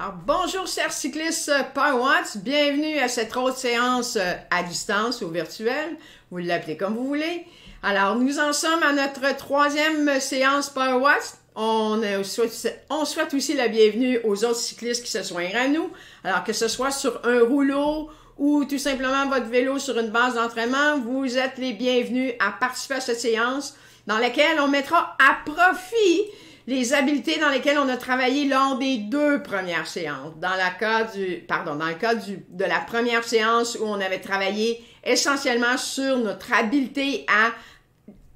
Alors, bonjour chers cyclistes PowerWatts, bienvenue à cette autre séance à distance ou virtuelle, vous l'appelez comme vous voulez. Alors, nous en sommes à notre troisième séance PowerWatts. On souhaite aussi la bienvenue aux autres cyclistes qui se joignent à nous. Alors, que ce soit sur un rouleau ou tout simplement votre vélo sur une base d'entraînement, vous êtes les bienvenus à participer à cette séance dans laquelle on mettra à profit les habiletés dans lesquelles on a travaillé lors des deux premières séances. Dans le cas de la première séance où on avait travaillé essentiellement sur notre habileté à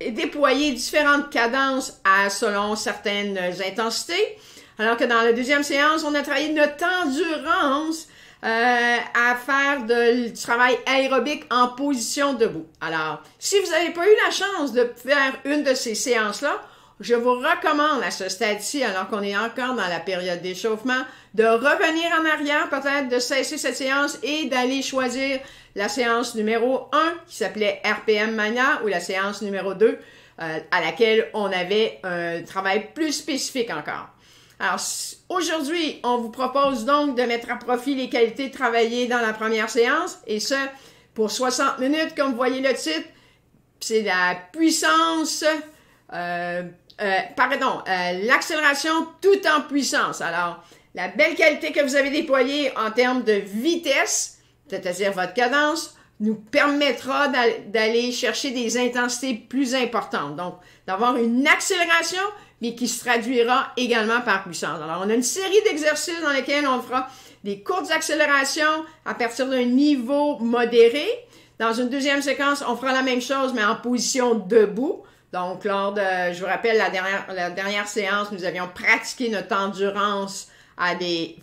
déployer différentes cadences selon certaines intensités, alors que dans la deuxième séance, on a travaillé notre endurance à faire du travail aérobique en position debout. Alors, si vous n'avez pas eu la chance de faire une de ces séances-là, je vous recommande à ce stade-ci, alors qu'on est encore dans la période d'échauffement, de revenir en arrière, peut-être de cesser cette séance et d'aller choisir la séance numéro 1 qui s'appelait RPM Mania ou la séance numéro 2 à laquelle on avait un travail plus spécifique encore. Alors, aujourd'hui, on vous propose donc de mettre à profit les qualités travaillées dans la première séance et ce, pour 60 minutes, comme vous voyez le titre, c'est la puissance... l'accélération tout en puissance. Alors, la belle qualité que vous avez déployée en termes de vitesse, c'est-à-dire votre cadence, nous permettra d'aller chercher des intensités plus importantes. Donc, d'avoir une accélération, mais qui se traduira également par puissance. Alors, on a une série d'exercices dans lesquels on fera des courtes accélérations à partir d'un niveau modéré. Dans une deuxième séquence, on fera la même chose, mais en position debout. Donc, je vous rappelle, la dernière séance, nous avions pratiqué notre endurance à des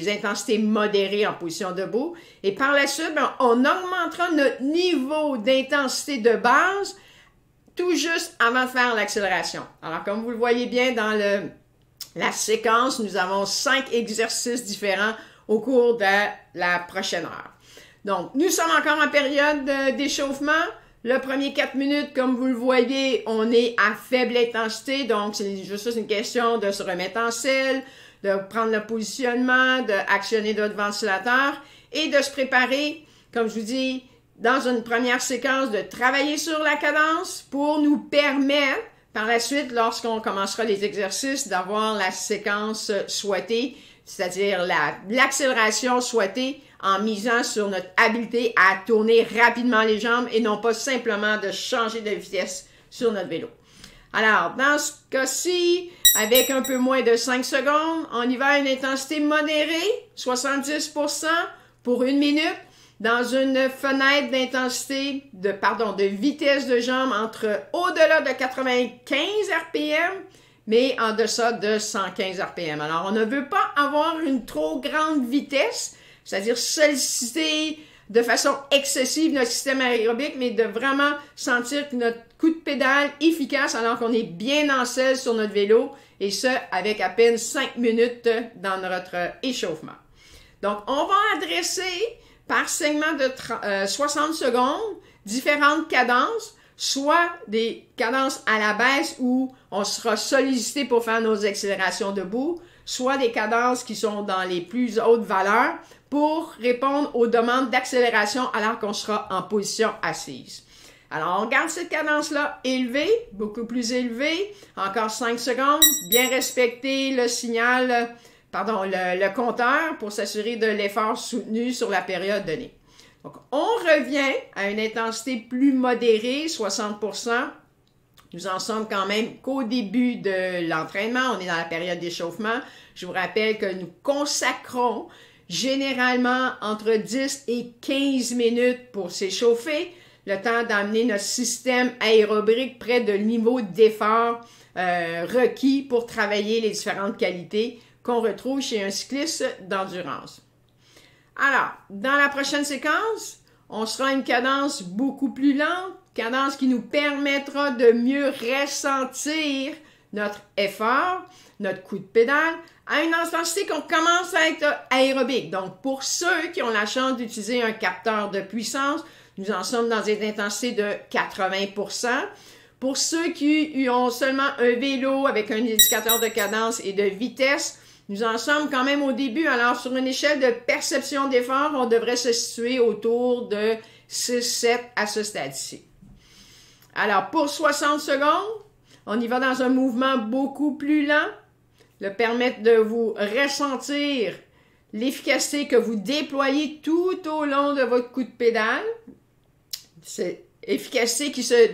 intensités modérées en position debout. Et par la suite, on augmentera notre niveau d'intensité de base tout juste avant de faire l'accélération. Alors, comme vous le voyez bien dans la séquence, nous avons 5 exercices différents au cours de la prochaine heure. Donc, nous sommes encore en période d'échauffement. Le premier 4 minutes, comme vous le voyez, on est à faible intensité, donc c'est juste une question de se remettre en selle, de prendre le positionnement, d'actionner notre ventilateur et de se préparer, comme je vous dis, dans une première séquence, de travailler sur la cadence pour nous permettre, par la suite, lorsqu'on commencera les exercices, d'avoir la séquence souhaitée, c'est-à-dire l'accélération souhaitée, en misant sur notre habileté à tourner rapidement les jambes et non pas simplement de changer de vitesse sur notre vélo. Alors, dans ce cas-ci, avec un peu moins de 5 secondes, on y va à une intensité modérée, 70% pour 1 minute, dans une fenêtre d'intensité, de vitesse de jambes au-delà de 95 RPM, mais en deçà de 115 RPM. Alors, on ne veut pas avoir une trop grande vitesse, c'est-à-dire solliciter de façon excessive notre système aérobique, mais de vraiment sentir que notre coup de pédale efficace alors qu'on est bien en selle sur notre vélo, et ce, avec à peine 5 minutes dans notre échauffement. Donc, on va adresser par segment de 60 secondes différentes cadences, soit des cadences à la baisse où on sera sollicité pour faire nos accélérations debout, soit des cadences qui sont dans les plus hautes valeurs pour répondre aux demandes d'accélération alors qu'on sera en position assise. Alors, on garde cette cadence-là élevée, beaucoup plus élevée, encore 5 secondes, bien respecter le signal, le compteur pour s'assurer de l'effort soutenu sur la période donnée. Donc, on revient à une intensité plus modérée, 60%. Nous en sommes quand même qu'au début de l'entraînement. On est dans la période d'échauffement. Je vous rappelle que nous consacrons généralement entre 10 et 15 minutes pour s'échauffer, le temps d'amener notre système aérobique près de niveau d'effort requis pour travailler les différentes qualités qu'on retrouve chez un cycliste d'endurance. Alors, dans la prochaine séquence, on sera à une cadence beaucoup plus lente, cadence qui nous permettra de mieux ressentir notre effort, notre coup de pédale, à une intensité qu'on commence à être aérobique. Donc, pour ceux qui ont la chance d'utiliser un capteur de puissance, nous en sommes dans des intensités de 80%. Pour ceux qui ont seulement un vélo avec un indicateur de cadence et de vitesse, Nous en sommes quand même au début. Alors, sur une échelle de perception d'effort, on devrait se situer autour de 6-7 à ce stade-ci. Alors, pour 60 secondes, on y va dans un mouvement beaucoup plus lent, le permettre de vous ressentir l'efficacité que vous déployez tout au long de votre coup de pédale. C'est efficacité qui se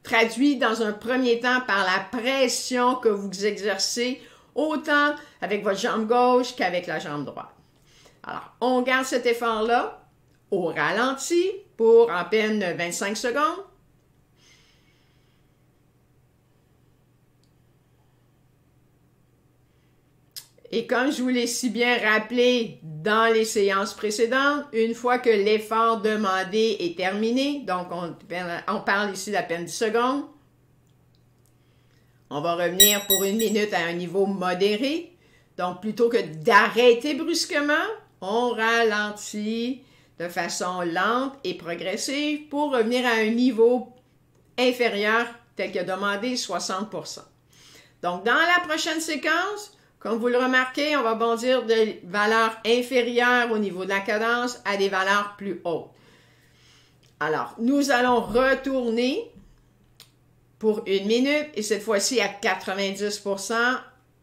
traduit dans un premier temps par la pression que vous exercez autant avec votre jambe gauche qu'avec la jambe droite. Alors, on garde cet effort-là au ralenti pour à peine 25 secondes. Et comme je vous l'ai si bien rappelé dans les séances précédentes, une fois que l'effort demandé est terminé, donc on parle ici d'à peine 10 secondes, on va revenir pour 1 minute à un niveau modéré. Donc, plutôt que d'arrêter brusquement, on ralentit de façon lente et progressive pour revenir à un niveau inférieur tel que demandé 60%. Donc, dans la prochaine séquence, comme vous le remarquez, on va bondir de valeurs inférieures au niveau de la cadence à des valeurs plus hautes. Alors, nous allons retourner pour 1 minute et cette fois-ci à 90%.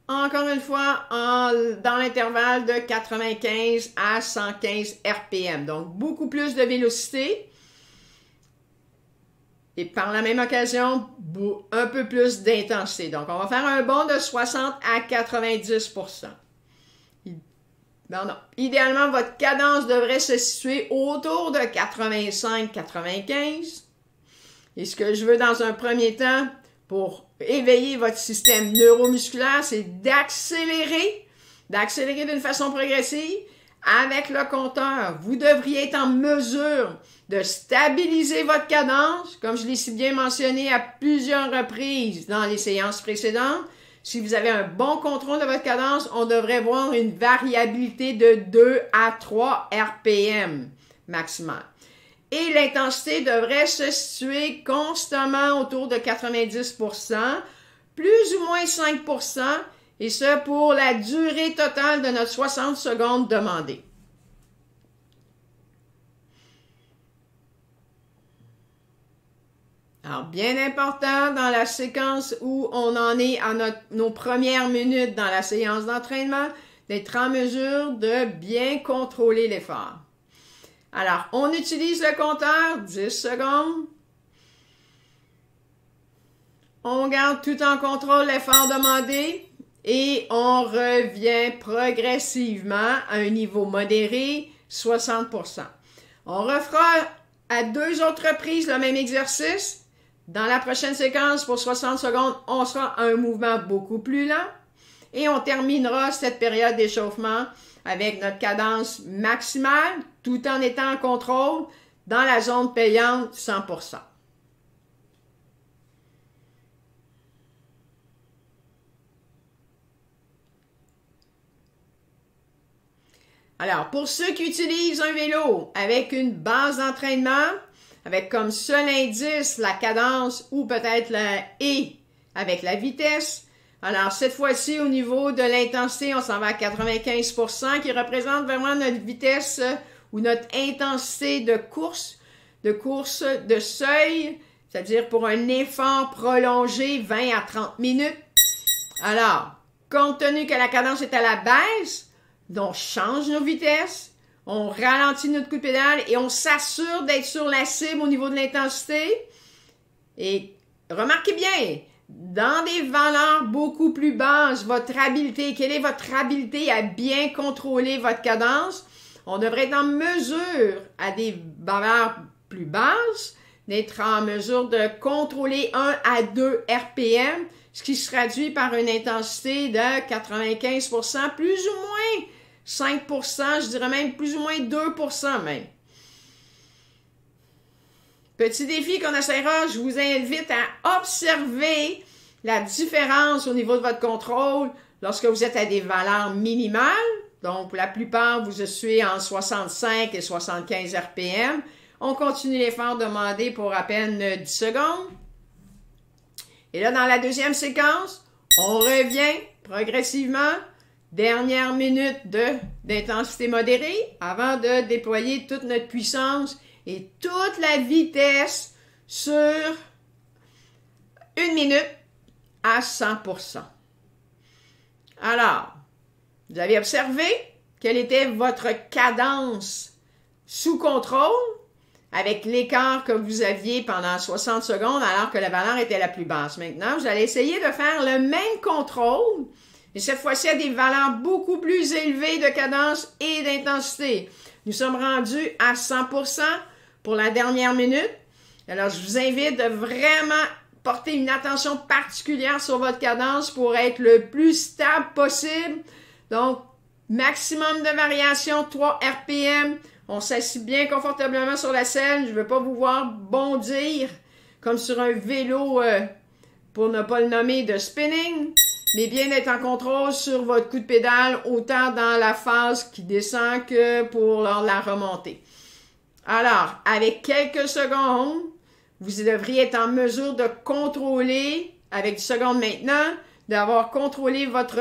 Encore une fois, dans l'intervalle de 95 à 115 RPM. Donc, beaucoup plus de vélocité. Et par la même occasion, un peu plus d'intensité. Donc, on va faire un bond de 60 à 90%. Non. Idéalement, votre cadence devrait se situer autour de 85-95. Et ce que je veux dans un premier temps, pour éveiller votre système neuromusculaire, c'est d'accélérer d'une façon progressive avec le compteur. Vous devriez être en mesure de stabiliser votre cadence, comme je l'ai si bien mentionné à plusieurs reprises dans les séances précédentes. Si vous avez un bon contrôle de votre cadence, on devrait voir une variabilité de 2 à 3 RPM maximum. Et l'intensité devrait se situer constamment autour de 90%, plus ou moins 5%, et ce pour la durée totale de notre 60 secondes demandée. Alors, bien important dans la séquence où on en est à nos premières minutes dans la séance d'entraînement, d'être en mesure de bien contrôler l'effort. Alors, on utilise le compteur, 10 secondes. On garde tout en contrôle l'effort demandé et on revient progressivement à un niveau modéré, 60%. On refera à 2 autres reprises le même exercice. Dans la prochaine séquence, pour 60 secondes, on sera à un mouvement beaucoup plus lent et on terminera cette période d'échauffement avec notre cadence maximale, tout en étant en contrôle dans la zone payante 100%. Alors, pour ceux qui utilisent un vélo avec une base d'entraînement, avec comme seul indice la cadence ou peut-être la « et » avec la vitesse. Alors, cette fois-ci, au niveau de l'intensité, on s'en va à 95%, qui représente vraiment notre vitesse ou notre intensité de course de seuil, c'est-à-dire pour un effort prolongé 20 à 30 minutes. Alors, compte tenu que la cadence est à la baisse, on change nos vitesses, on ralentit notre coup de pédale et on s'assure d'être sur la cible au niveau de l'intensité. Et remarquez bien, dans des valeurs beaucoup plus basses, quelle est votre habileté à bien contrôler votre cadence? On devrait être en mesure, à des valeurs plus basses, d'être en mesure de contrôler 1 à 2 RPM, ce qui se traduit par une intensité de 95%, plus ou moins 5%, je dirais même plus ou moins 2% même. Petit défi qu'on essaiera, je vous invite à observer la différence au niveau de votre contrôle lorsque vous êtes à des valeurs minimales. Donc, pour la plupart, vous êtes en 65 et 75 RPM. On continue l'effort demandé pour à peine 10 secondes. Et là, dans la deuxième séquence, on revient progressivement. Dernière minute d'intensité modérée avant de déployer toute notre puissance et toute la vitesse sur 1 minute à 100%. Alors, vous avez observé quelle était votre cadence sous contrôle avec l'écart que vous aviez pendant 60 secondes alors que la valeur était la plus basse. Maintenant, vous allez essayer de faire le même contrôle, et cette fois-ci à des valeurs beaucoup plus élevées de cadence et d'intensité. Nous sommes rendus à 100% pour la dernière minute. Alors, je vous invite de vraiment porter une attention particulière sur votre cadence pour être le plus stable possible. Donc, maximum de variation, 3 RPM. On s'assied bien confortablement sur la selle. Je ne veux pas vous voir bondir comme sur un vélo, pour ne pas le nommer, de spinning, mais bien être en contrôle sur votre coup de pédale, autant dans la phase qui descend que pour lors de la remontée. Alors, avec quelques secondes, vous devriez être en mesure de contrôler, avec 10 secondes maintenant, d'avoir contrôlé votre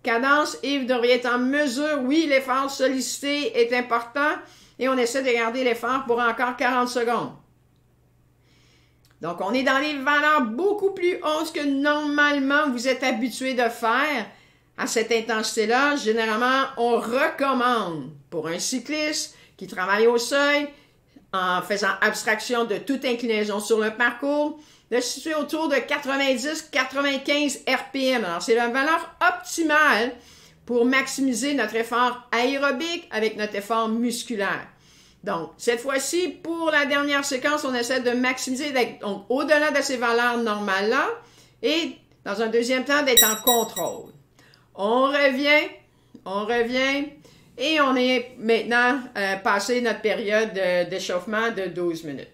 cadence et vous devriez être en mesure, oui, l'effort sollicité est important et on essaie de garder l'effort pour encore 40 secondes. Donc, on est dans les valeurs beaucoup plus hautes que normalement vous êtes habitué de faire à cette intensité-là. Généralement, on recommande pour un cycliste qui travaille au seuil, en faisant abstraction de toute inclinaison sur le parcours, de se situer autour de 90-95 RPM. Alors, c'est la valeur optimale pour maximiser notre effort aérobique avec notre effort musculaire. Donc, cette fois-ci, pour la dernière séquence, on essaie de maximiser, donc au-delà de ces valeurs normales-là, et dans un deuxième temps, d'être en contrôle. On revient, et on est maintenant passé notre période d'échauffement de 12 minutes.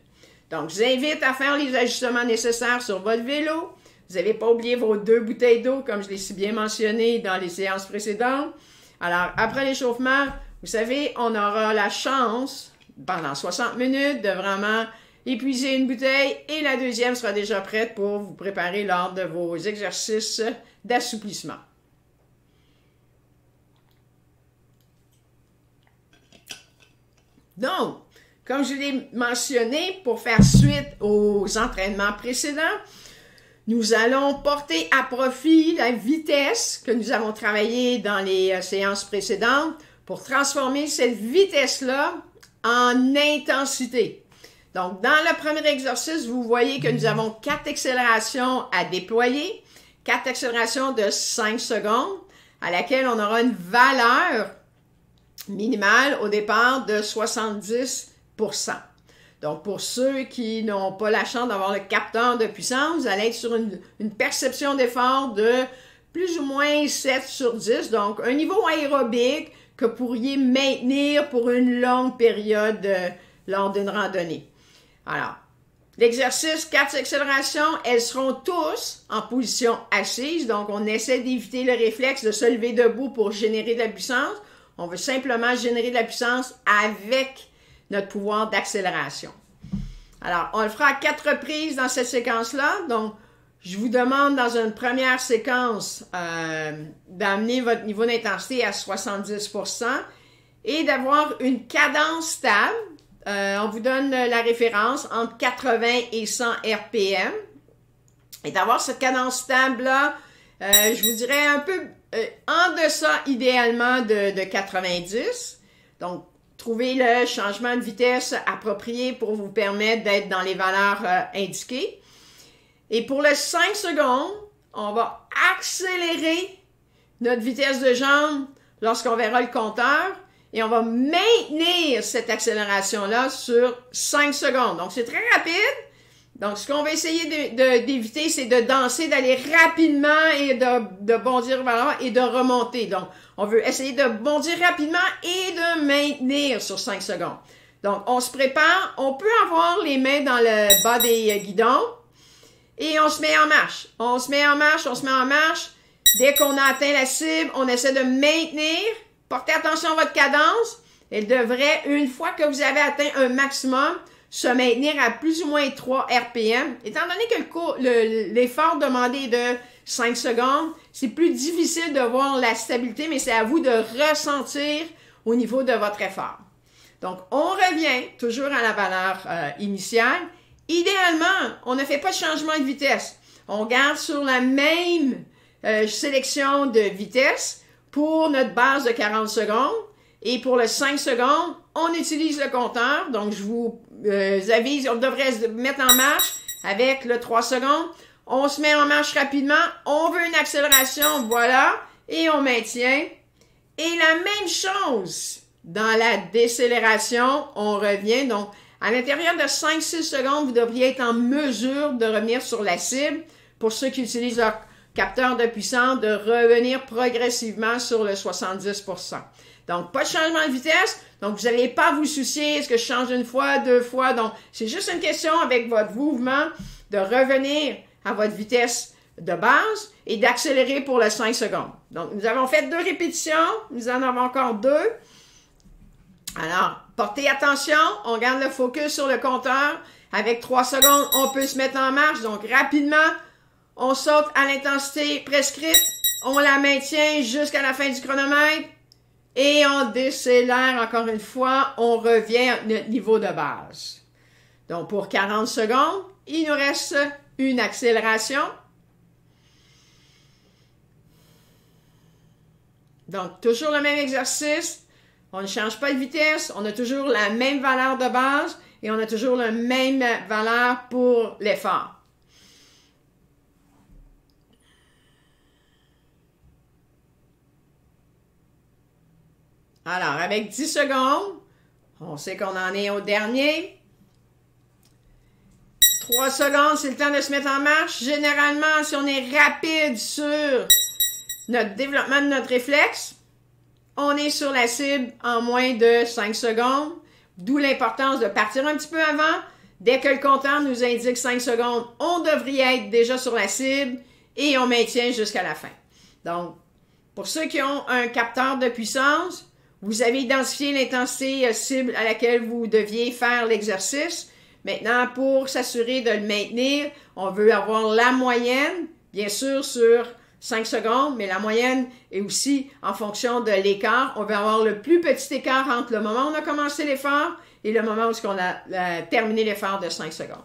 Donc, je vous invite à faire les ajustements nécessaires sur votre vélo. Vous n'avez pas oublié vos 2 bouteilles d'eau, comme je l'ai si bien mentionné dans les séances précédentes. Alors, après l'échauffement, vous savez, on aura la chance, pendant 60 minutes, de vraiment épuiser une bouteille et la deuxième sera déjà prête pour vous préparer lors de vos exercices d'assouplissement. Donc, comme je l'ai mentionné, pour faire suite aux entraînements précédents, nous allons porter à profit la vitesse que nous avons travaillée dans les séances précédentes pour transformer cette vitesse-là en intensité. Donc, dans le premier exercice, vous voyez que nous avons 4 accélérations à déployer, 4 accélérations de 5 secondes, à laquelle on aura une valeur minimale au départ de 70%. Donc, pour ceux qui n'ont pas la chance d'avoir le capteur de puissance, vous allez être sur une perception d'effort de plus ou moins 7 sur 10. Donc, un niveau aérobique que vous pourriez maintenir pour une longue période lors d'une randonnée. Alors, l'exercice 4 accélérations, elles seront tous en position assise. Donc, on essaie d'éviter le réflexe de se lever debout pour générer de la puissance. On veut simplement générer de la puissance avec notre pouvoir d'accélération. Alors, on le fera à 4 reprises dans cette séquence-là. Donc, je vous demande dans une première séquence d'amener votre niveau d'intensité à 70% et d'avoir une cadence stable. On vous donne la référence entre 80 et 100 RPM. Et d'avoir cette cadence stable-là, je vous dirais un peu en deçà idéalement de 90. Donc, trouvez le changement de vitesse approprié pour vous permettre d'être dans les valeurs indiquées. Et pour les 5 secondes, on va accélérer notre vitesse de jambe lorsqu'on verra le compteur et on va maintenir cette accélération-là sur 5 secondes. Donc, c'est très rapide. Donc, ce qu'on va essayer d'éviter, c'est de danser, d'aller rapidement et de bondir vers l'avant et de remonter. Donc, on veut essayer de bondir rapidement et de maintenir sur 5 secondes. Donc, on se prépare. On peut avoir les mains dans le bas des guidons et on se met en marche. On se met en marche. Dès qu'on a atteint la cible, on essaie de maintenir. Portez attention à votre cadence. Elle devrait, une fois que vous avez atteint un maximum, se maintenir à plus ou moins 3 RPM. Étant donné que l'effort demandé est de 5 secondes, c'est plus difficile de voir la stabilité, mais c'est à vous de ressentir au niveau de votre effort. Donc, on revient toujours à la valeur initiale. Idéalement, on ne fait pas de changement de vitesse. On garde sur la même sélection de vitesse pour notre base de 40 secondes. Et pour le 5 secondes, on utilise le compteur. Donc, je vous avise, on devrait se mettre en marche avec le 3 secondes. On se met en marche rapidement. On veut une accélération, voilà. Et on maintient. Et la même chose dans la décélération, on revient. Donc, à l'intérieur de 5-6 secondes, vous devriez être en mesure de revenir sur la cible. Pour ceux qui utilisent leur capteur de puissance, de revenir progressivement sur le 70%. Donc, pas de changement de vitesse. Donc, vous n'allez pas vous soucier, est-ce que je change une fois, 2 fois? Donc, c'est juste une question avec votre mouvement de revenir à votre vitesse de base et d'accélérer pour le 5 secondes. Donc, nous avons fait 2 répétitions. Nous en avons encore 2. Alors, portez attention. On garde le focus sur le compteur. Avec 3 secondes, on peut se mettre en marche. Donc, rapidement, on saute à l'intensité prescrite. On la maintient jusqu'à la fin du chronomètre. Et on décélère encore une fois. On revient à notre niveau de base. Donc, pour 40 secondes, il nous reste une accélération. Donc, toujours le même exercice. On ne change pas de vitesse. On a toujours la même valeur de base. Et on a toujours la même valeur pour l'effort. Alors, avec 10 secondes, on sait qu'on en est au dernier. 3 secondes, c'est le temps de se mettre en marche. Généralement, si on est rapide sur notre développement de notre réflexe, on est sur la cible en moins de 5 secondes. D'où l'importance de partir un petit peu avant. Dès que le compteur nous indique 5 secondes, on devrait être déjà sur la cible et on maintient jusqu'à la fin. Donc, pour ceux qui ont un capteur de puissance, vous avez identifié l'intensité cible à laquelle vous deviez faire l'exercice. Maintenant, pour s'assurer de le maintenir, on veut avoir la moyenne, bien sûr, sur 5 secondes, mais la moyenne est aussi en fonction de l'écart. On veut avoir le plus petit écart entre le moment où on a commencé l'effort et le moment où on a terminé l'effort de 5 secondes.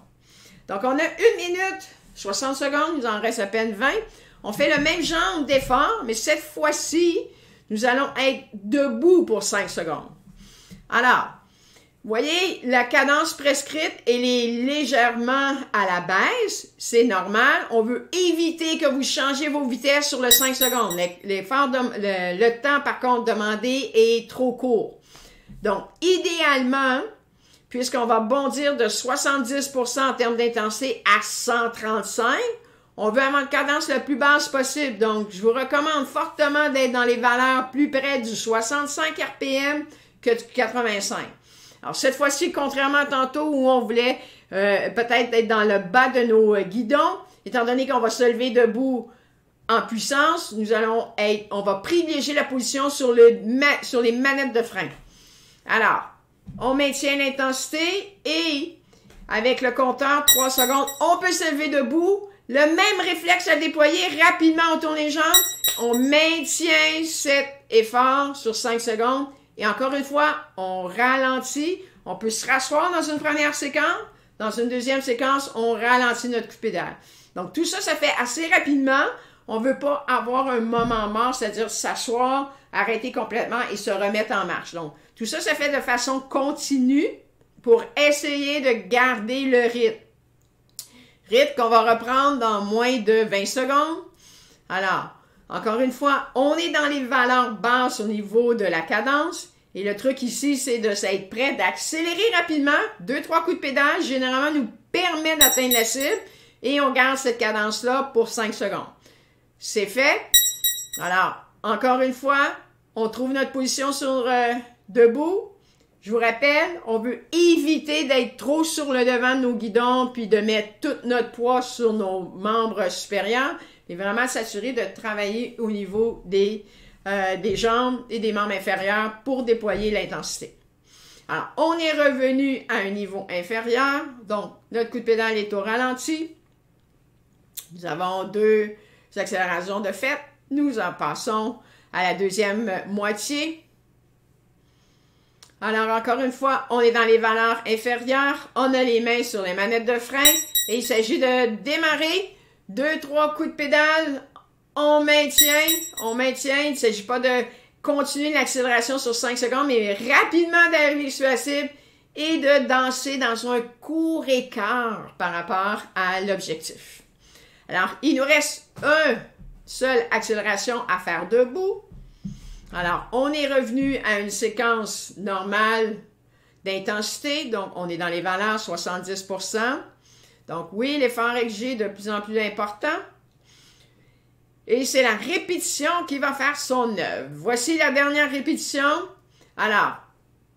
Donc, on a 1 minute, 60 secondes, il nous en reste à peine 20. On fait le même genre d'effort, mais cette fois-ci, nous allons être debout pour 5 secondes. Alors, vous voyez, la cadence prescrite, elle est légèrement à la baisse. C'est normal. On veut éviter que vous changiez vos vitesses sur le 5 secondes. Le temps, par contre, demandé est trop court. Donc, idéalement, puisqu'on va bondir de 70% en termes d'intensité à 135, on veut avoir une cadence la plus basse possible. Donc, je vous recommande fortement d'être dans les valeurs plus près du 65 RPM que du 85. Alors, cette fois-ci, contrairement à tantôt où on voulait peut-être être dans le bas de nos guidons, étant donné qu'on va se lever debout en puissance, on va privilégier la position sur les manettes de frein. Alors, on maintient l'intensité et avec le compteur, 3 secondes, on peut se lever debout. Le même réflexe à déployer, rapidement on tourne les jambes, on maintient cet effort sur 5 secondes. Et encore une fois, on ralentit. On peut se rasseoir dans une première séquence. Dans une deuxième séquence, on ralentit notre coup de pédale. Donc, tout ça, ça fait assez rapidement. On ne veut pas avoir un moment mort, c'est-à-dire s'asseoir, arrêter complètement et se remettre en marche. Donc, tout ça, ça fait de façon continue pour essayer de garder le rythme. Rythme qu'on va reprendre dans moins de 20 secondes. Alors, encore une fois, on est dans les valeurs basses au niveau de la cadence. Et le truc ici, c'est d'être prêt d'accélérer rapidement. 2-3 coups de pédale, généralement, nous permet d'atteindre la cible. Et on garde cette cadence-là pour 5 secondes. C'est fait. Alors, encore une fois, on trouve notre position sur debout. Je vous rappelle, on veut éviter d'être trop sur le devant de nos guidons puis de mettre tout notre poids sur nos membres supérieurs. Et vraiment s'assurer de travailler au niveau des jambes et des membres inférieurs pour déployer l'intensité. Alors, on est revenu à un niveau inférieur. Donc, notre coup de pédale est au ralenti. Nous avons 2 accélérations de fait. Nous en passons à la deuxième moitié. Alors, encore une fois, on est dans les valeurs inférieures. On a les mains sur les manettes de frein. Et il s'agit de démarrer. 2-3 coups de pédale. On maintient. Il ne s'agit pas de continuer l'accélération sur 5 secondes, mais rapidement d'arriver sur la cible et de danser dans un court écart par rapport à l'objectif. Alors, il nous reste une seule accélération à faire debout. Alors, on est revenu à une séquence normale d'intensité. Donc, on est dans les valeurs 70%. Donc, oui, l'effort exigé est de plus en plus important. Et c'est la répétition qui va faire son œuvre. Voici la dernière répétition. Alors,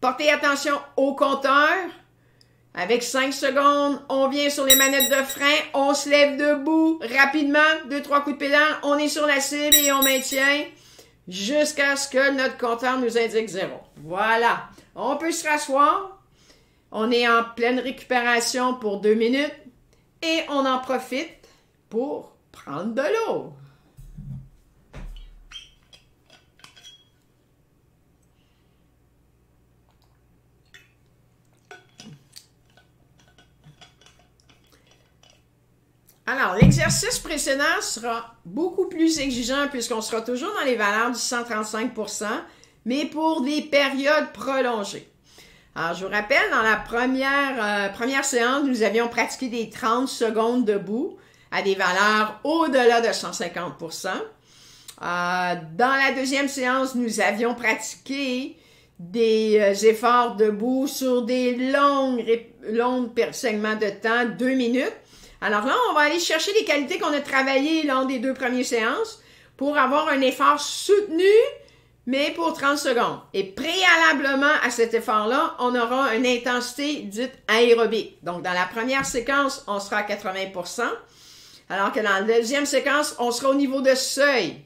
portez attention au compteur. Avec 5 secondes, on vient sur les manettes de frein, on se lève debout rapidement, 2-3 coups de pédale, on est sur la cible et on maintient jusqu'à ce que notre compteur nous indique 0. Voilà. On peut se rasseoir. On est en pleine récupération pour 2 minutes et on en profite pour prendre de l'eau. Alors, l'exercice précédent sera beaucoup plus exigeant puisqu'on sera toujours dans les valeurs du 135%, mais pour des périodes prolongées. Alors, je vous rappelle, dans la première séance, nous avions pratiqué des 30 secondes debout à des valeurs au-delà de 150%. Dans la deuxième séance, nous avions pratiqué des efforts debout sur des longs segments de temps, 2 minutes. Alors là, on va aller chercher les qualités qu'on a travaillées lors des 2 premières séances pour avoir un effort soutenu, mais pour 30 secondes. Et préalablement à cet effort-là, on aura une intensité dite aérobique. Donc, dans la première séquence, on sera à 80%, alors que dans la deuxième séquence, on sera au niveau de seuil.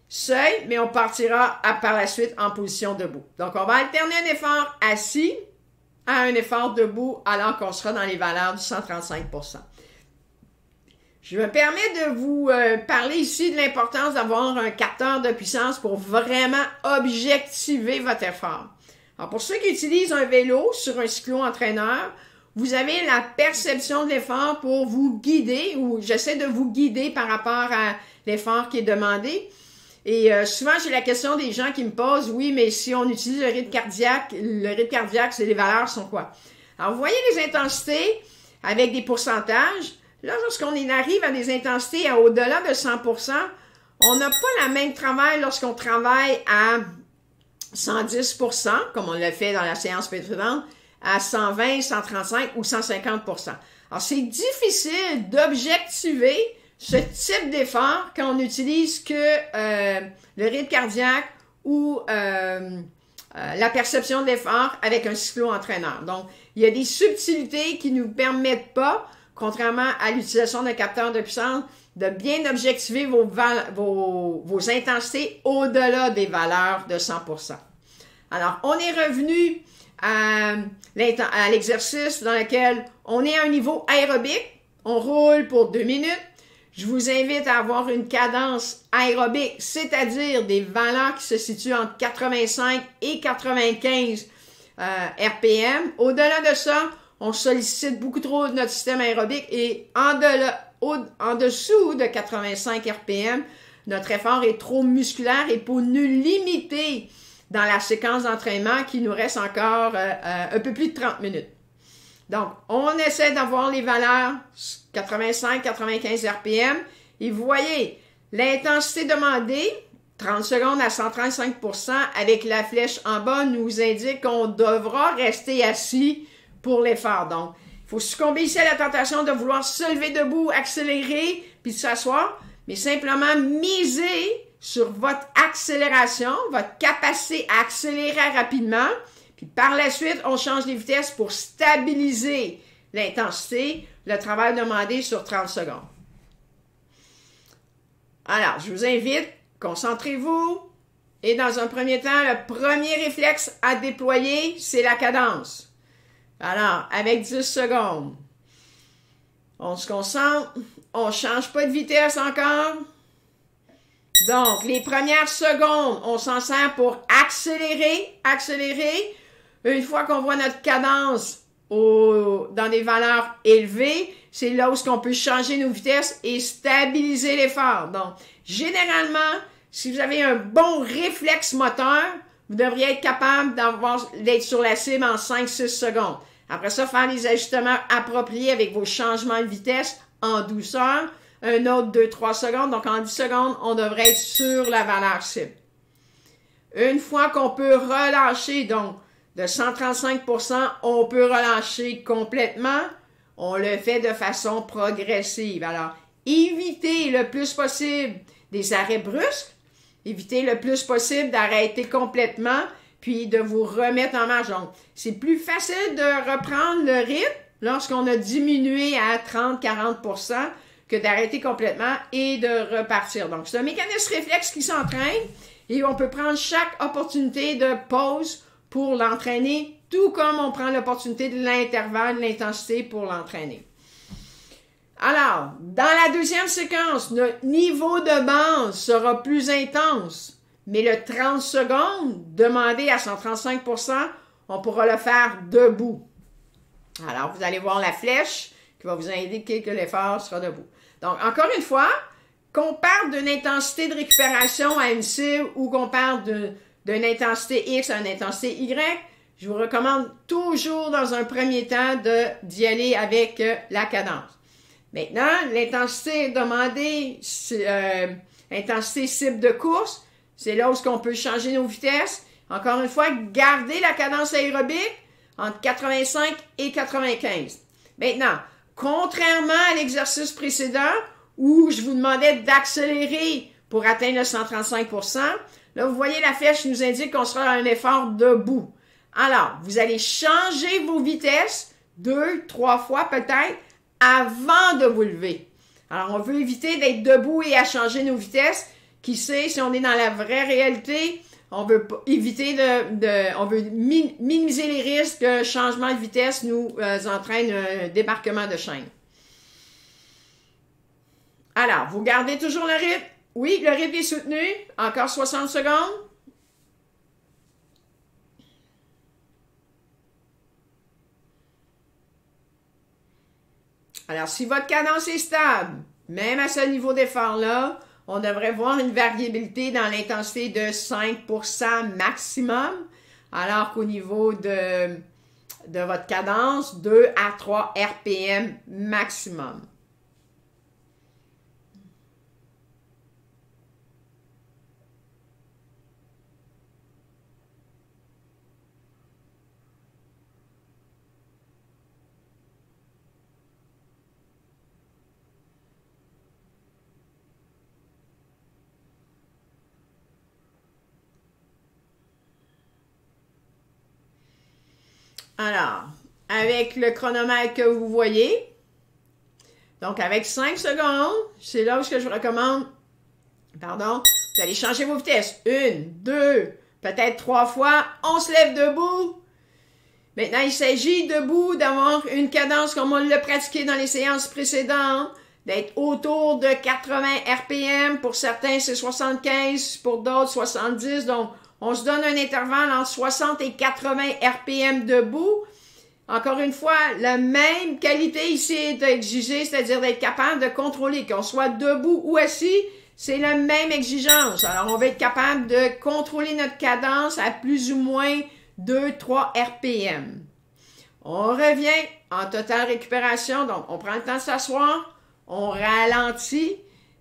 Seuil, mais on partira par la suite en position debout. Donc, on va alterner un effort assis à un effort debout alors qu'on sera dans les valeurs du 135%. Je me permets de vous parler ici de l'importance d'avoir un capteur de puissance pour vraiment objectiver votre effort. Alors, pour ceux qui utilisent un vélo sur un cyclo-entraîneur, vous avez la perception de l'effort pour vous guider, ou j'essaie de vous guider par rapport à l'effort qui est demandé. Et souvent, j'ai la question des gens qui me posent, oui, mais si on utilise le rythme cardiaque, c'est les valeurs sont quoi? Alors, vous voyez les intensités avec des pourcentages. Là, lorsqu'on arrive à des intensités à au-delà de 100%, on n'a pas le même travail lorsqu'on travaille à 110%, comme on l'a fait dans la séance précédente, à 120, 135 ou 150%. Alors, c'est difficile d'objectiver ce type d'effort quand on n'utilise que le rythme cardiaque ou la perception de l'effort avec un cyclo-entraîneur. Donc, il y a des subtilités qui ne nous permettent pas, contrairement à l'utilisation d'un capteur de puissance, de bien objectiver vos intensités au-delà des valeurs de 100%. Alors, on est revenu à l'exercice dans lequel on est à un niveau aérobique. On roule pour 2 minutes. Je vous invite à avoir une cadence aérobique, c'est-à-dire des valeurs qui se situent entre 85 et 95 RPM. Au-delà de ça, on sollicite beaucoup trop notre système aérobique et en dessous de 85 RPM, notre effort est trop musculaire et pour nous limiter dans la séquence d'entraînement qui nous reste encore un peu plus de 30 minutes. Donc, on essaie d'avoir les valeurs 85-95 RPM et vous voyez, l'intensité demandée, 30 secondes à 135% avec la flèche en bas nous indique qu'on devra rester assis pour l'effort. Donc, il faut succomber ici à la tentation de vouloir se lever debout, accélérer, puis de s'asseoir, mais simplement miser sur votre accélération, votre capacité à accélérer rapidement. Puis par la suite, on change les vitesses pour stabiliser l'intensité, le travail demandé sur 30 secondes. Alors, je vous invite, concentrez-vous. Et dans un premier temps, le premier réflexe à déployer, c'est la cadence. Alors, avec 10 secondes, On se concentre. On ne change pas de vitesse encore. Donc, les premières secondes, on s'en sert pour accélérer. Une fois qu'on voit notre cadence dans des valeurs élevées, c'est là où on peut changer nos vitesses et stabiliser l'effort. Donc, généralement, si vous avez un bon réflexe moteur, vous devriez être capable d'être sur la cible en 5-6 secondes. Après ça, faire les ajustements appropriés avec vos changements de vitesse en douceur. Un autre 2-3 secondes. Donc, en 10 secondes, on devrait être sur la valeur cible. Une fois qu'on peut relâcher, donc, de 135%, on peut relâcher complètement. On le fait de façon progressive. Alors, évitez le plus possible des arrêts brusques. Évitez le plus possible d'arrêter complètement, puis de vous remettre en marche. Donc, c'est plus facile de reprendre le rythme lorsqu'on a diminué à 30-40% que d'arrêter complètement et de repartir. Donc, c'est un mécanisme réflexe qui s'entraîne et on peut prendre chaque opportunité de pause pour l'entraîner, tout comme on prend l'opportunité de l'intervalle, de l'intensité pour l'entraîner. Alors, dans la deuxième séquence, notre niveau de base sera plus intense, mais le 30 secondes demandé à 135%, on pourra le faire debout. Alors, vous allez voir la flèche qui va vous indiquer que l'effort sera debout. Donc, encore une fois, qu'on parle d'une intensité de récupération à une cible ou qu'on parle d'une intensité X à une intensité Y, je vous recommande toujours dans un premier temps d'y aller avec la cadence. Maintenant, l'intensité demandée, intensité cible de course, c'est là où on peut changer nos vitesses. Encore une fois, garder la cadence aérobique entre 85 et 95. Maintenant, contrairement à l'exercice précédent où je vous demandais d'accélérer pour atteindre le 135%, là, vous voyez la flèche qui nous indique qu'on sera à un effort debout. Alors, vous allez changer vos vitesses 2-3 fois peut-être avant de vous lever. Alors, on veut éviter d'être debout et à changer nos vitesses. Qui sait, si on est dans la vraie réalité, on veut éviter on veut minimiser les risques que changement de vitesse nous entraîne un débarquement de chaîne. Alors, vous gardez toujours le rythme. Oui, le rythme est soutenu. Encore 60 secondes. Alors, si votre cadence est stable, même à ce niveau d'effort-là, on devrait voir une variabilité dans l'intensité de 5% maximum, alors qu'au niveau de votre cadence, 2 à 3 RPM maximum. Alors, avec le chronomètre que vous voyez, donc avec 5 secondes, c'est là où je vous recommande, vous allez changer vos vitesses. 1, 2, peut-être 3 fois, on se lève debout. Maintenant, il s'agit debout d'avoir une cadence comme on l'a pratiqué dans les séances précédentes, d'être autour de 80 RPM, pour certains c'est 75, pour d'autres 70, donc on se donne un intervalle entre 60 et 80 RPM debout. Encore une fois, la même qualité ici est exigée, c'est-à-dire d'être capable de contrôler, qu'on soit debout ou assis, c'est la même exigence. Alors, on va être capable de contrôler notre cadence à plus ou moins 2-3 RPM. On revient en totale récupération, donc on prend le temps de s'asseoir, on ralentit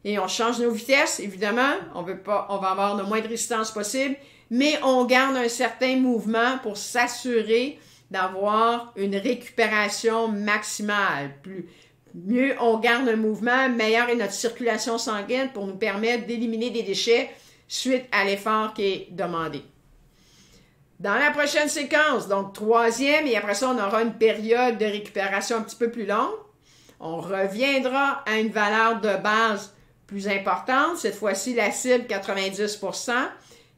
et on change nos vitesses, évidemment. On va avoir le moins de résistance possible, mais on garde un certain mouvement pour s'assurer d'avoir une récupération maximale. Mieux on garde un mouvement, meilleure est notre circulation sanguine pour nous permettre d'éliminer des déchets suite à l'effort qui est demandé. Dans la prochaine séquence, donc troisième, et après ça, on aura une période de récupération un petit peu plus longue. On reviendra à une valeur de base plus importante, cette fois-ci la cible 90%,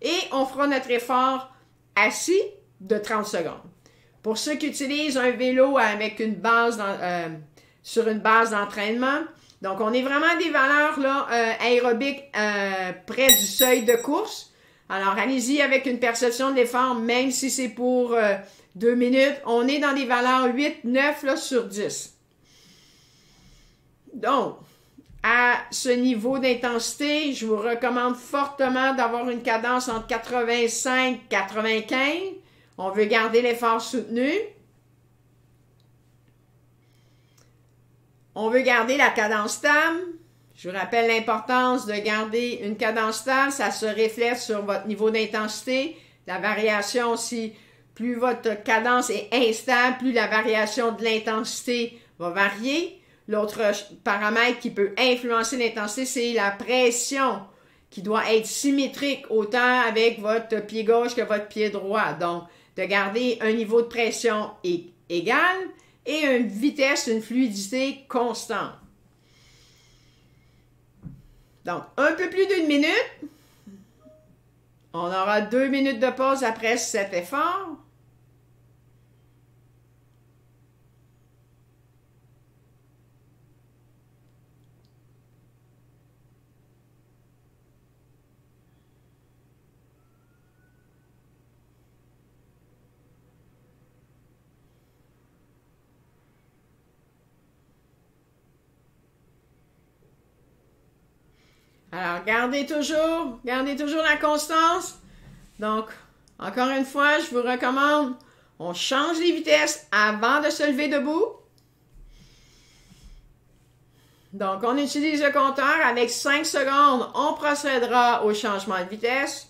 et on fera notre effort assis de 30 secondes. Pour ceux qui utilisent un vélo avec une base sur une base d'entraînement. Donc, on est vraiment à des valeurs là, aérobiques près du seuil de course. Alors, allez-y avec une perception de l'effort, même si c'est pour 2 minutes. On est dans des valeurs 8, 9 là, sur 10. Donc, à ce niveau d'intensité, je vous recommande fortement d'avoir une cadence entre 85 et 95. On veut garder l'effort soutenu. On veut garder la cadence stable. Je vous rappelle l'importance de garder une cadence stable. Ça se reflète sur votre niveau d'intensité. La variation aussi, plus votre cadence est instable, plus la variation de l'intensité va varier. L'autre paramètre qui peut influencer l'intensité, c'est la pression qui doit être symétrique autant avec votre pied gauche que votre pied droit. Donc, de garder un niveau de pression égal et une vitesse, une fluidité constante. Donc, un peu plus d'1 minute. On aura 2 minutes de pause après cet effort. Alors, gardez toujours la constance. Donc, encore une fois, je vous recommande, on change les vitesses avant de se lever debout. Donc, on utilise le compteur. Avec 5 secondes, on procédera au changement de vitesse.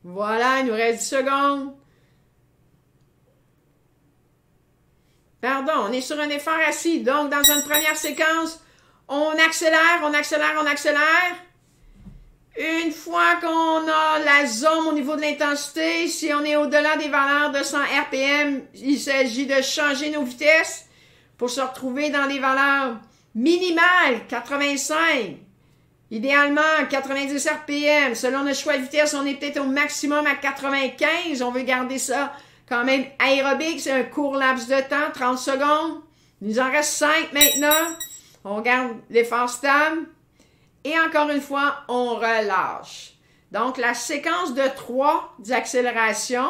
Voilà, il nous reste 10 secondes. Pardon, on est sur un effort assis. Donc, dans une première séquence, on accélère, on accélère, on accélère. Une fois qu'on a la zone au niveau de l'intensité, si on est au-delà des valeurs de 100 RPM, il s'agit de changer nos vitesses pour se retrouver dans des valeurs minimales, 85. Idéalement, 90 RPM. Selon notre choix de vitesse, on est peut-être au maximum à 95. On veut garder ça quand même aérobique, c'est un court laps de temps, 30 secondes. Il nous en reste 5 maintenant. On garde l'effort stable. Et encore une fois, on relâche. Donc, la séquence de 3 d'accélération,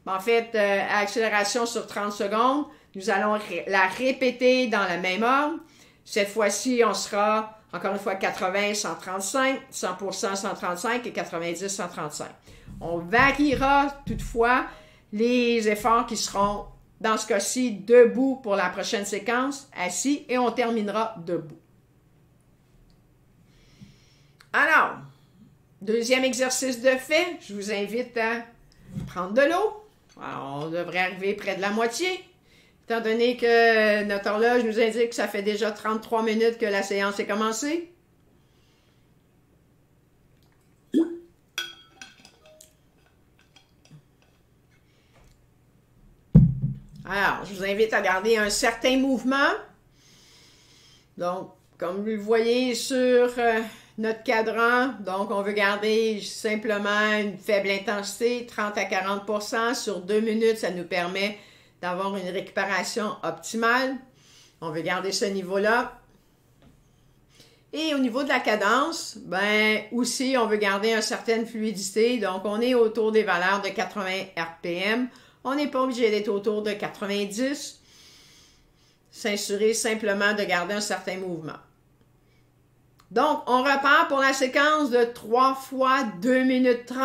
en fait, accélération sur 30 secondes, nous allons la répéter dans le même ordre. Cette fois-ci, on sera, encore une fois, 80, 135, 100%, 135 et 90, 135. On variera toutefois les efforts qui seront, dans ce cas-ci, debout pour la prochaine séquence, assis, et on terminera debout. Alors, deuxième exercice de fait, je vous invite à prendre de l'eau. Alors, on devrait arriver près de la moitié, étant donné que notre horloge nous indique que ça fait déjà 33 minutes que la séance est commencée. Alors, je vous invite à garder un certain mouvement. Donc, comme vous le voyez sur notre cadran, donc on veut garder simplement une faible intensité, 30 à 40%. Sur 2 minutes, ça nous permet d'avoir une récupération optimale. On veut garder ce niveau-là. Et au niveau de la cadence, ben aussi, on veut garder une certaine fluidité. Donc, on est autour des valeurs de 80 RPM. On n'est pas obligé d'être autour de 90. S'assurer simplement de garder un certain mouvement. Donc, on repart pour la séquence de 3 fois 2 minutes 30.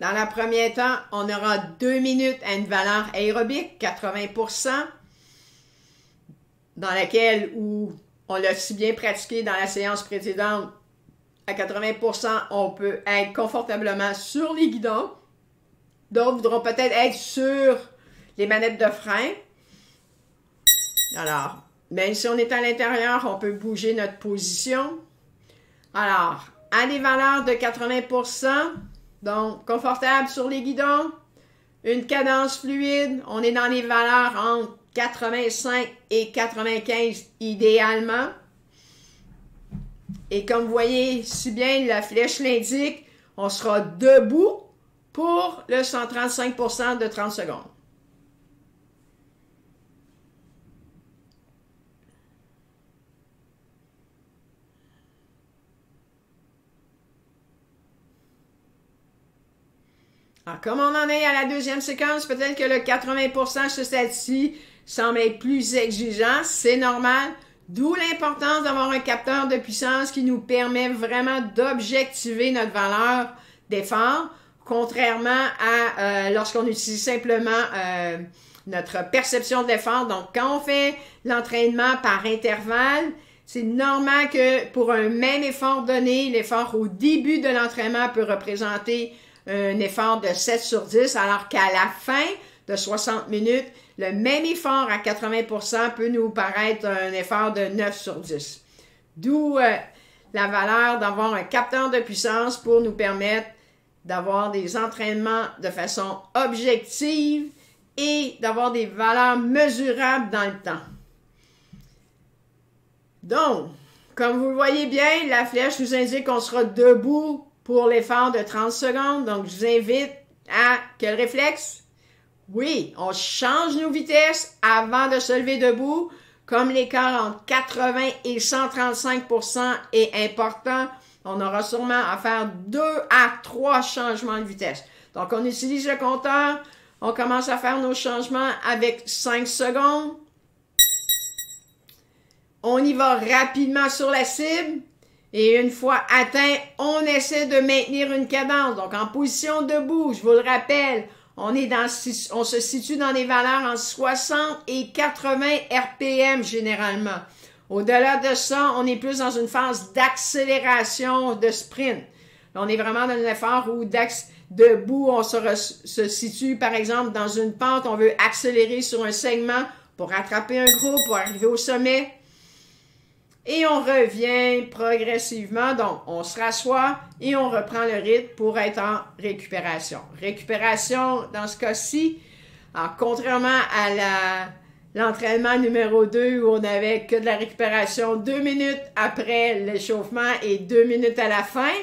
Dans la première temps, on aura 2 minutes à une valeur aérobique, 80%, dans laquelle, où on l'a si bien pratiqué dans la séance précédente, à 80%, on peut être confortablement sur les guidons. D'autres voudront peut-être être sur les manettes de frein. Alors, même si on est à l'intérieur, on peut bouger notre position. Alors, à des valeurs de 80%, donc confortable sur les guidons, une cadence fluide, on est dans les valeurs entre 85 et 95 idéalement. Et comme vous voyez si bien la flèche l'indique, on sera debout pour le 135% de 30 secondes. Alors, comme on en est à la deuxième séquence, peut-être que le 80% sur celle-ci semble être plus exigeant. C'est normal. D'où l'importance d'avoir un capteur de puissance qui nous permet vraiment d'objectiver notre valeur d'effort, contrairement à lorsqu'on utilise simplement notre perception de l'effort. Donc, quand on fait l'entraînement par intervalle, c'est normal que pour un même effort donné, l'effort au début de l'entraînement peut représenter un effort de 7 sur 10, alors qu'à la fin de 60 minutes, le même effort à 80% peut nous paraître un effort de 9 sur 10. D'où la valeur d'avoir un capteur de puissance pour nous permettre d'avoir des entraînements de façon objective et d'avoir des valeurs mesurables dans le temps. Donc, comme vous le voyez bien, la flèche nous indique qu'on sera debout pour l'effort de 30 secondes. Donc, je vous invite à quel réflexe? Oui, on change nos vitesses avant de se lever debout. Comme l'écart entre 80 et 135% est important, on aura sûrement à faire 2 à 3 changements de vitesse. Donc, on utilise le compteur. On commence à faire nos changements avec 5 secondes. On y va rapidement sur la cible. Et une fois atteint, on essaie de maintenir une cadence. Donc, en position debout, je vous le rappelle, on se situe dans des valeurs entre 60 et 80 RPM généralement. Au-delà de ça, on est plus dans une phase d'accélération de sprint. On est vraiment dans un effort où debout, on se situe par exemple dans une pente, on veut accélérer sur un segment pour rattraper un groupe, pour arriver au sommet. Et on revient progressivement, donc on se rassoit et on reprend le rythme pour être en récupération. Récupération, dans ce cas-ci, contrairement à l'entraînement numéro 2 où on n'avait que de la récupération 2 minutes après l'échauffement et 2 minutes à la fin,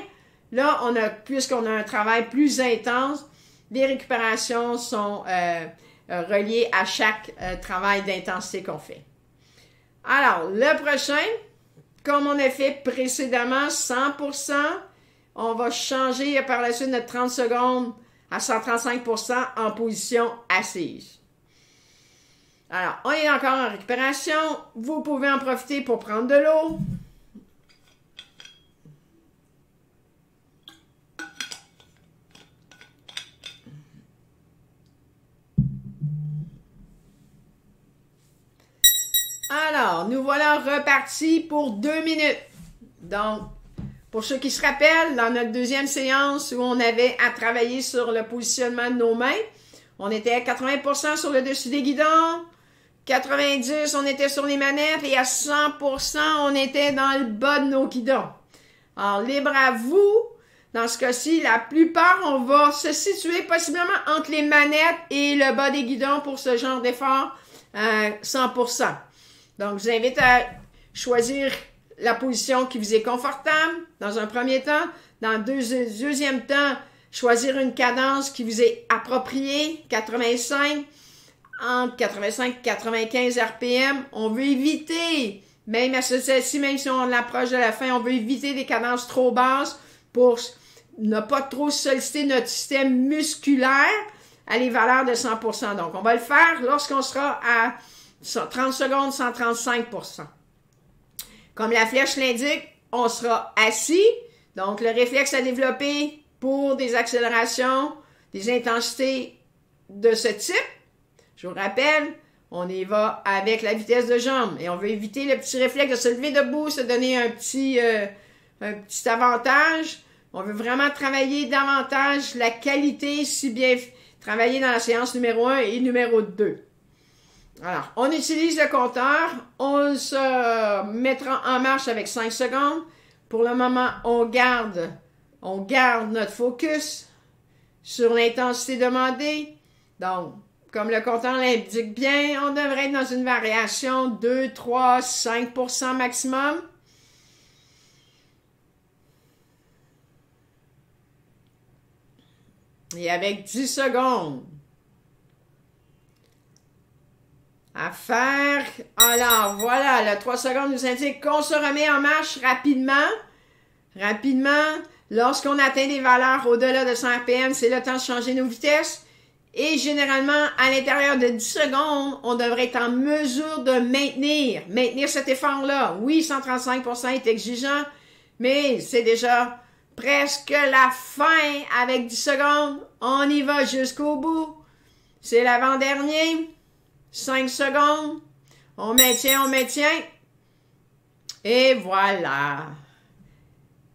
là, puisqu'on a un travail plus intense, les récupérations sont reliées à chaque travail d'intensité qu'on fait. Alors, le prochain, comme on a fait précédemment, 100%, on va changer par la suite notre 30 secondes à 135% en position assise. Alors, on est encore en récupération. Vous pouvez en profiter pour prendre de l'eau. Alors, nous voilà repartis pour 2 minutes. Donc, pour ceux qui se rappellent, dans notre deuxième séance où on avait à travailler sur le positionnement de nos mains, on était à 80% sur le dessus des guidons, 90% on était sur les manettes et à 100% on était dans le bas de nos guidons. Alors, libre à vous. Dans ce cas-ci, la plupart, on va se situer possiblement entre les manettes et le bas des guidons pour ce genre d'effort à 100%. Donc, je vous invite à choisir la position qui vous est confortable dans un premier temps. Dans le deuxième temps, choisir une cadence qui vous est appropriée, 85, entre 85 et 95 RPM. On veut éviter, même à celle-ci, même si on approche de la fin, on veut éviter des cadences trop basses pour ne pas trop solliciter notre système musculaire à les valeurs de 100%. Donc, on va le faire lorsqu'on sera à 30 secondes, 135%. Comme la flèche l'indique, on sera assis. Donc, le réflexe à développer pour des accélérations, des intensités de ce type. Je vous rappelle, on y va avec la vitesse de jambe. Et on veut éviter le petit réflexe de se lever debout, se donner un petit avantage. On veut vraiment travailler davantage la qualité, si bien travailler dans la séance numéro 1 et numéro 2. Alors, on utilise le compteur, on se mettra en marche avec 5 secondes. Pour le moment, on garde notre focus sur l'intensité demandée. Donc, comme le compteur l'indique bien, on devrait être dans une variation 2, 3, 5% maximum. Et avec 10 secondes à faire. Alors, voilà, le 3 secondes nous indique qu'on se remet en marche rapidement. Rapidement, lorsqu'on atteint des valeurs au-delà de 100 RPM, c'est le temps de changer nos vitesses. Et généralement, à l'intérieur de 10 secondes, on devrait être en mesure de maintenir cet effort-là. Oui, 135% est exigeant, mais c'est déjà presque la fin avec 10 secondes. On y va jusqu'au bout. C'est l'avant-dernier. 5 secondes. On maintient. Et voilà.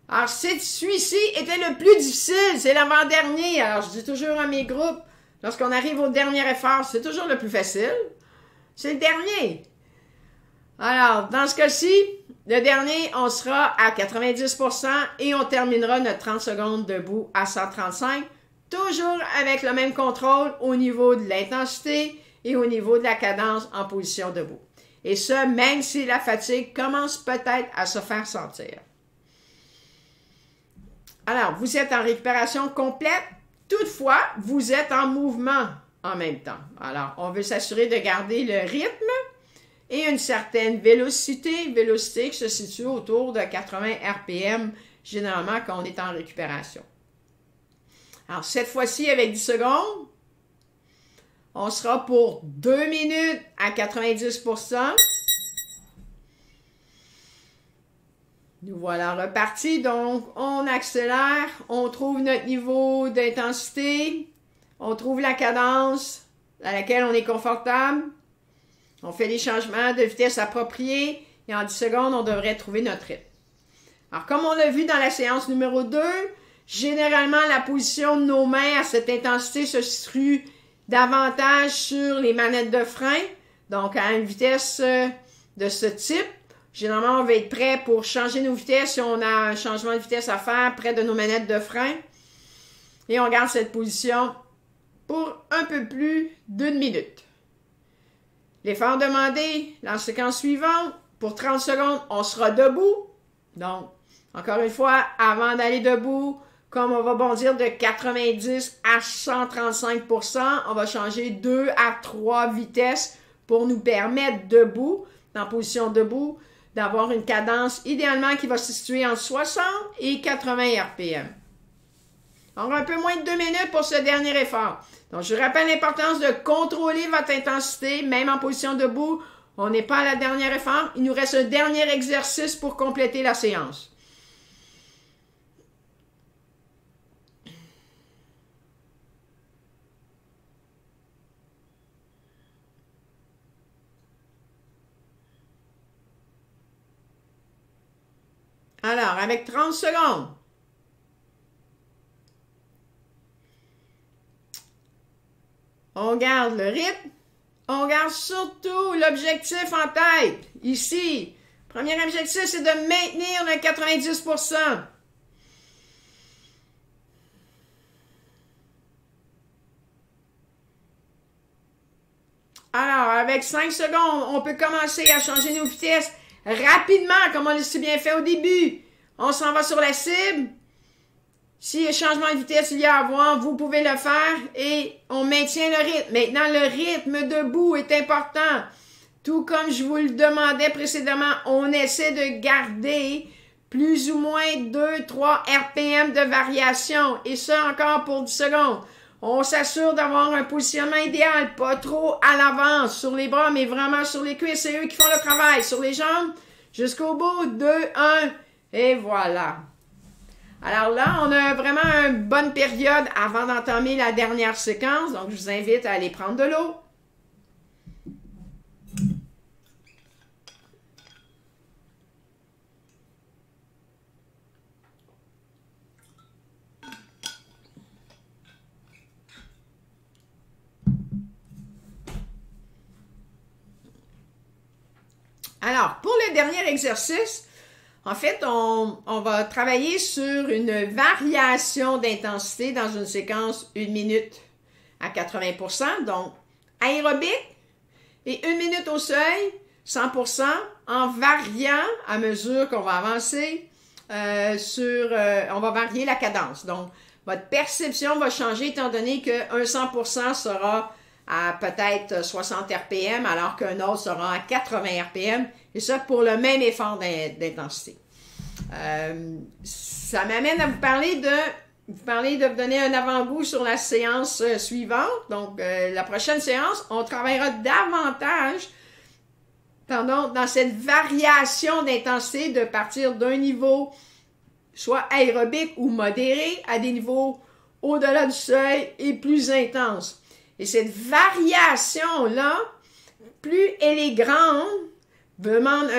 Alors, celui-ci était le plus difficile. C'est l'avant-dernier. Alors, je dis toujours à mes groupes, lorsqu'on arrive au dernier effort, c'est toujours le plus facile. C'est le dernier. Alors, dans ce cas-ci, le dernier, on sera à 90% et on terminera notre 30 secondes debout à 135, toujours avec le même contrôle au niveau de l'intensité et au niveau de la cadence en position debout. Et ce, même si la fatigue commence peut-être à se faire sentir. Alors, vous êtes en récupération complète, toutefois, vous êtes en mouvement en même temps. Alors, on veut s'assurer de garder le rythme et une certaine vélocité qui se situe autour de 80 RPM, généralement quand on est en récupération. Alors, cette fois-ci, avec 10 secondes, on sera pour 2 minutes à 90%. Nous voilà repartis. Donc, on accélère, on trouve notre niveau d'intensité, on trouve la cadence à laquelle on est confortable. On fait les changements de vitesse appropriés et en 10 secondes, on devrait trouver notre rythme. Alors, comme on l'a vu dans la séance numéro 2, généralement, la position de nos mains à cette intensité se situe davantage sur les manettes de frein, donc à une vitesse de ce type. Généralement, on va être prêt pour changer nos vitesses si on a un changement de vitesse à faire près de nos manettes de frein. Et on garde cette position pour un peu plus d'une minute. L'effort demandé, la séquence suivante, pour 30 secondes, on sera debout. Donc, encore une fois, avant d'aller debout, comme on va bondir de 90 à 135%, on va changer 2 à 3 vitesses pour nous permettre debout, en position debout, d'avoir une cadence idéalement qui va se situer entre 60 et 80 RPM. Donc, un peu moins de 2 minutes pour ce dernier effort. Donc, je rappelle l'importance de contrôler votre intensité, même en position debout. On n'est pas à la dernière effort. Il nous reste un dernier exercice pour compléter la séance. Alors, avec 30 secondes, on garde le rythme, on garde surtout l'objectif en tête. Ici, premier objectif, c'est de maintenir le 90%. Alors, avec 5 secondes, on peut commencer à changer nos vitesses rapidement, comme on l'a si bien fait au début. On s'en va sur la cible. Si y a changement de vitesse il y a à avoir, vous pouvez le faire et on maintient le rythme. Maintenant, le rythme debout est important. Tout comme je vous le demandais précédemment, on essaie de garder plus ou moins 2-3 RPM de variation. Et ça encore pour 10 secondes. On s'assure d'avoir un positionnement idéal, pas trop à l'avance sur les bras, mais vraiment sur les cuisses. C'est eux qui font le travail. Sur les jambes, jusqu'au bout, 2, 1, et voilà. Alors là, on a vraiment une bonne période avant d'entamer la dernière séquence. Donc, je vous invite à aller prendre de l'eau. Alors, pour le dernier exercice, en fait, on va travailler sur une variation d'intensité dans une séquence 1 minute à 80%, donc aérobique, et 1 minute au seuil, 100%, en variant à mesure qu'on va avancer on va varier la cadence. Donc, votre perception va changer étant donné qu'un 100% sera à peut-être 60 RPM alors qu'un autre sera à 80 RPM et ça pour le même effort d'intensité. Ça m'amène à vous parler de vous donner un avant-goût sur la séance suivante. Donc, la prochaine séance, on travaillera davantage dans cette variation d'intensité de partir d'un niveau soit aérobique ou modéré à des niveaux au-delà du seuil et plus intenses. Et cette variation-là, plus elle est grande, demande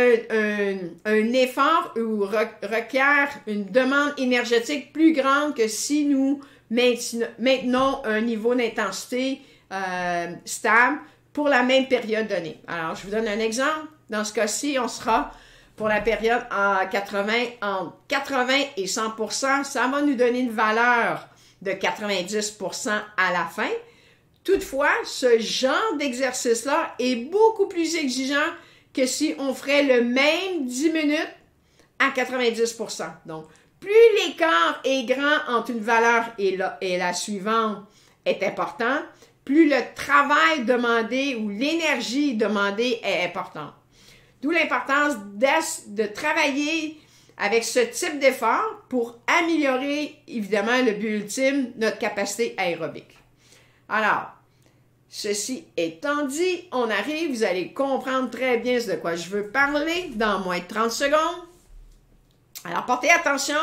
un effort ou requiert une demande énergétique plus grande que si nous maintenons un niveau d'intensité stable pour la même période donnée. Alors, je vous donne un exemple. Dans ce cas-ci, on sera pour la période entre 80 et 100%. Ça va nous donner une valeur de 90% à la fin. Toutefois, ce genre d'exercice-là est beaucoup plus exigeant que si on ferait le même 10 minutes à 90%. Donc, plus l'écart est grand entre une valeur et la suivante est important, plus le travail demandé ou l'énergie demandée est importante. D'où l'importance de travailler avec ce type d'effort pour améliorer, évidemment, le but ultime, notre capacité aérobique. Alors, ceci étant dit, on arrive, vous allez comprendre très bien de quoi je veux parler dans moins de 30 secondes. Alors, portez attention,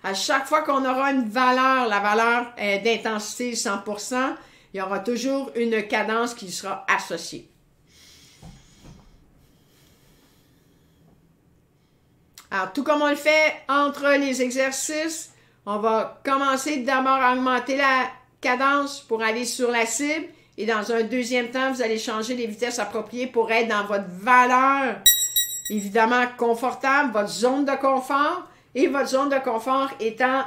à chaque fois qu'on aura une valeur, la valeur d'intensité 100%, il y aura toujours une cadence qui sera associée. Alors, tout comme on le fait entre les exercices, on va commencer d'abord à augmenter la cadence pour aller sur la cible. Et dans un deuxième temps, vous allez changer les vitesses appropriées pour être dans votre valeur, évidemment, confortable, votre zone de confort. Et votre zone de confort étant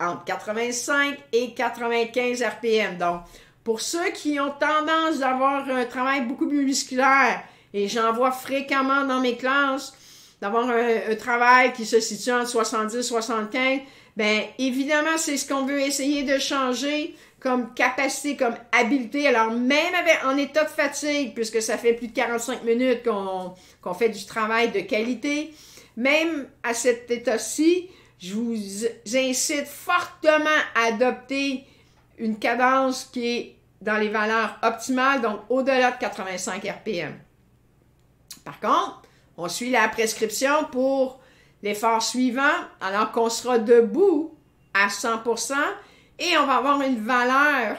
entre 85 et 95 RPM. Donc, pour ceux qui ont tendance d'avoir un travail beaucoup plus musculaire, et j'en vois fréquemment dans mes classes, d'avoir un travail qui se situe entre 70 et 75, bien, évidemment, c'est ce qu'on veut essayer de changer comme capacité, comme habileté. Alors, même en état de fatigue, puisque ça fait plus de 45 minutes qu'on fait du travail de qualité, même à cet état-ci, je vous incite fortement à adopter une cadence qui est dans les valeurs optimales, donc au-delà de 85 RPM. Par contre, on suit la prescription pour l'effort suivant, alors qu'on sera debout à 100% et on va avoir une valeur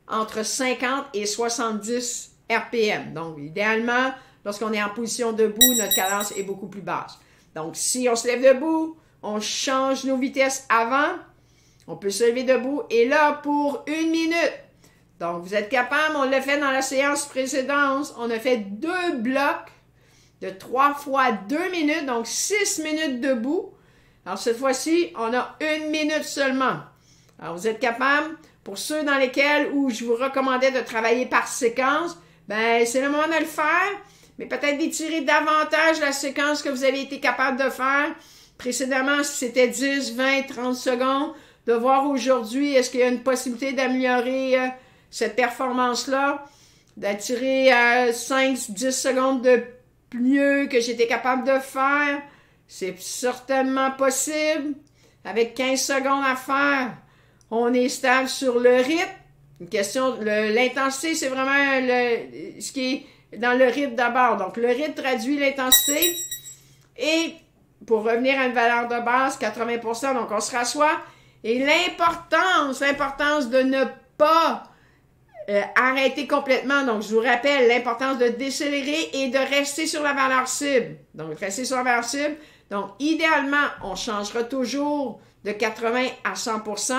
entre 50 et 70 RPM. Donc, idéalement, lorsqu'on est en position debout, notre cadence est beaucoup plus basse. Donc, si on se lève debout, on change nos vitesses avant, on peut se lever debout et là, pour 1 minute. Donc, vous êtes capable, on l'a fait dans la séance précédente, on a fait 2 blocs de 3 fois 2 minutes, donc 6 minutes debout. Alors, cette fois-ci, on a 1 minute seulement. Alors, vous êtes capable, pour ceux dans lesquels où je vous recommandais de travailler par séquence, ben c'est le moment de le faire, mais peut-être d'étirer davantage la séquence que vous avez été capable de faire. Précédemment, si c'était 10, 20, 30 secondes, de voir aujourd'hui, est-ce qu'il y a une possibilité d'améliorer cette performance-là, d'attirer 5, 10 secondes de mieux que j'étais capable de faire. C'est certainement possible. Avec 15 secondes à faire, on est stable sur le rythme. Une question, l'intensité, c'est vraiment ce qui est dans le rythme d'abord. Donc, le rythme traduit l'intensité. Et pour revenir à une valeur de base, 80%, donc on se rassoit. Et l'importance de ne pas arrêter complètement. Donc, je vous rappelle l'importance de décélérer et de rester sur la valeur cible. Donc, rester sur la valeur cible. Donc, idéalement, on changera toujours de 80 à 100%.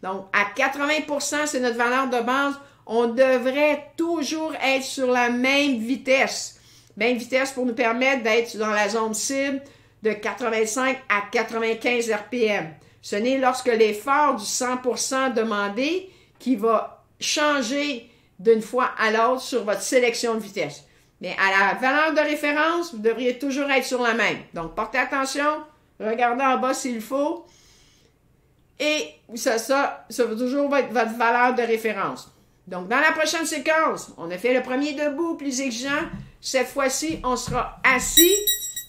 Donc, à 80%, c'est notre valeur de base. On devrait toujours être sur la même vitesse. Même vitesse pour nous permettre d'être dans la zone cible de 85 à 95 RPM. Ce n'est lorsque l'effort du 100% demandé qui va changer d'une fois à l'autre sur votre sélection de vitesse. Mais à la valeur de référence, vous devriez toujours être sur la même. Donc, portez attention, regardez en bas s'il faut. Et ça va toujours être votre valeur de référence. Donc, dans la prochaine séquence, on a fait le premier debout plus exigeant. Cette fois-ci, on sera assis,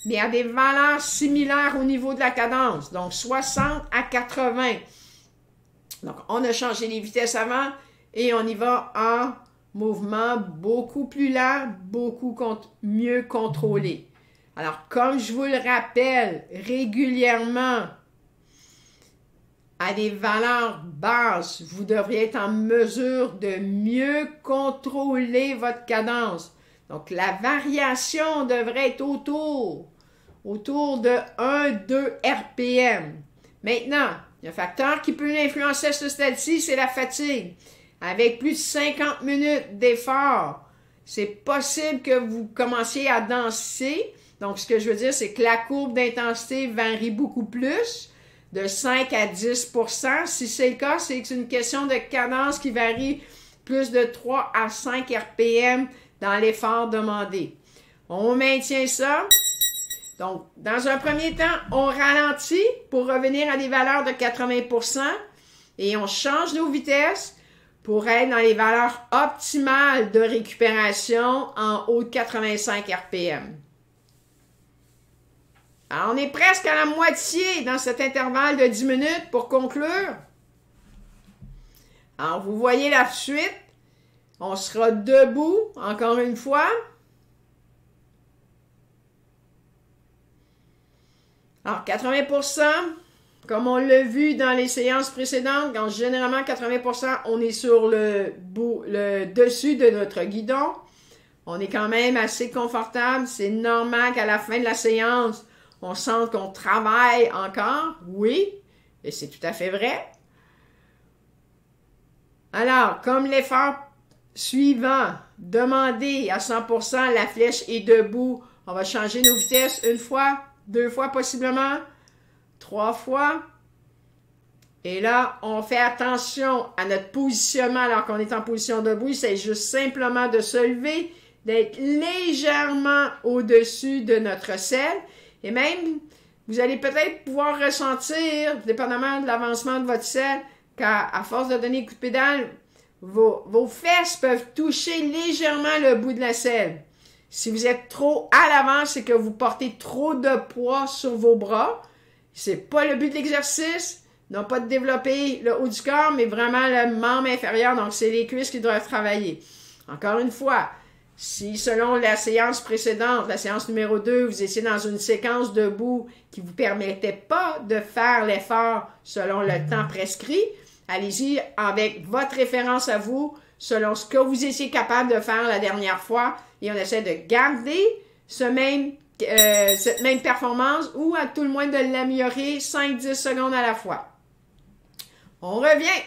mais à des valeurs similaires au niveau de la cadence. Donc, 60 à 80. Donc, on a changé les vitesses avant et on y va en mouvement beaucoup plus lent, beaucoup mieux contrôlé. Alors, comme je vous le rappelle régulièrement, à des valeurs basses, vous devriez être en mesure de mieux contrôler votre cadence. Donc, la variation devrait être autour de 1-2 RPM. Maintenant, le facteur qui peut influencer ce stade-ci, c'est la fatigue. Avec plus de 50 minutes d'effort, c'est possible que vous commenciez à danser. Donc, ce que je veux dire, c'est que la courbe d'intensité varie beaucoup plus, de 5 à 10 %. Si c'est le cas, c'est une question de cadence qui varie plus de 3 à 5 RPM dans l'effort demandé. On maintient ça. Donc, dans un premier temps, on ralentit pour revenir à des valeurs de 80 % et on change nos vitesses pour être dans les valeurs optimales de récupération en haut de 85 RPM. Alors, on est presque à la moitié dans cet intervalle de 10 minutes pour conclure. Alors, vous voyez la suite. On sera debout, encore une fois. Alors, 80 %, comme on l'a vu dans les séances précédentes, quand généralement 80 %, on est sur le dessus de notre guidon. On est quand même assez confortable. C'est normal qu'à la fin de la séance, on sente qu'on travaille encore. Oui, et c'est tout à fait vrai. Alors, comme l'effort suivant, demandé à 100 %, la flèche est debout, on va changer nos vitesses une fois, 2 fois possiblement, 3 fois. Et là, on fait attention à notre positionnement alors qu'on est en position debout. C'est juste simplement de se lever, d'être légèrement au-dessus de notre selle. Et même, vous allez peut-être pouvoir ressentir, dépendamment de l'avancement de votre selle, qu'à force de donner un coup de pédale, vos fesses peuvent toucher légèrement le bout de la selle. Si vous êtes trop à l'avant, c'est que vous portez trop de poids sur vos bras. C'est pas le but de l'exercice. Non pas de développer le haut du corps, mais vraiment le membre inférieur. Donc, c'est les cuisses qui doivent travailler. Encore une fois, si selon la séance précédente, la séance numéro 2, vous étiez dans une séquence debout qui ne vous permettait pas de faire l'effort selon le temps prescrit, allez-y avec votre référence à vous, selon ce que vous étiez capable de faire la dernière fois, et on essaie de garder cette même performance ou à tout le moins de l'améliorer 5-10 secondes à la fois. On revient.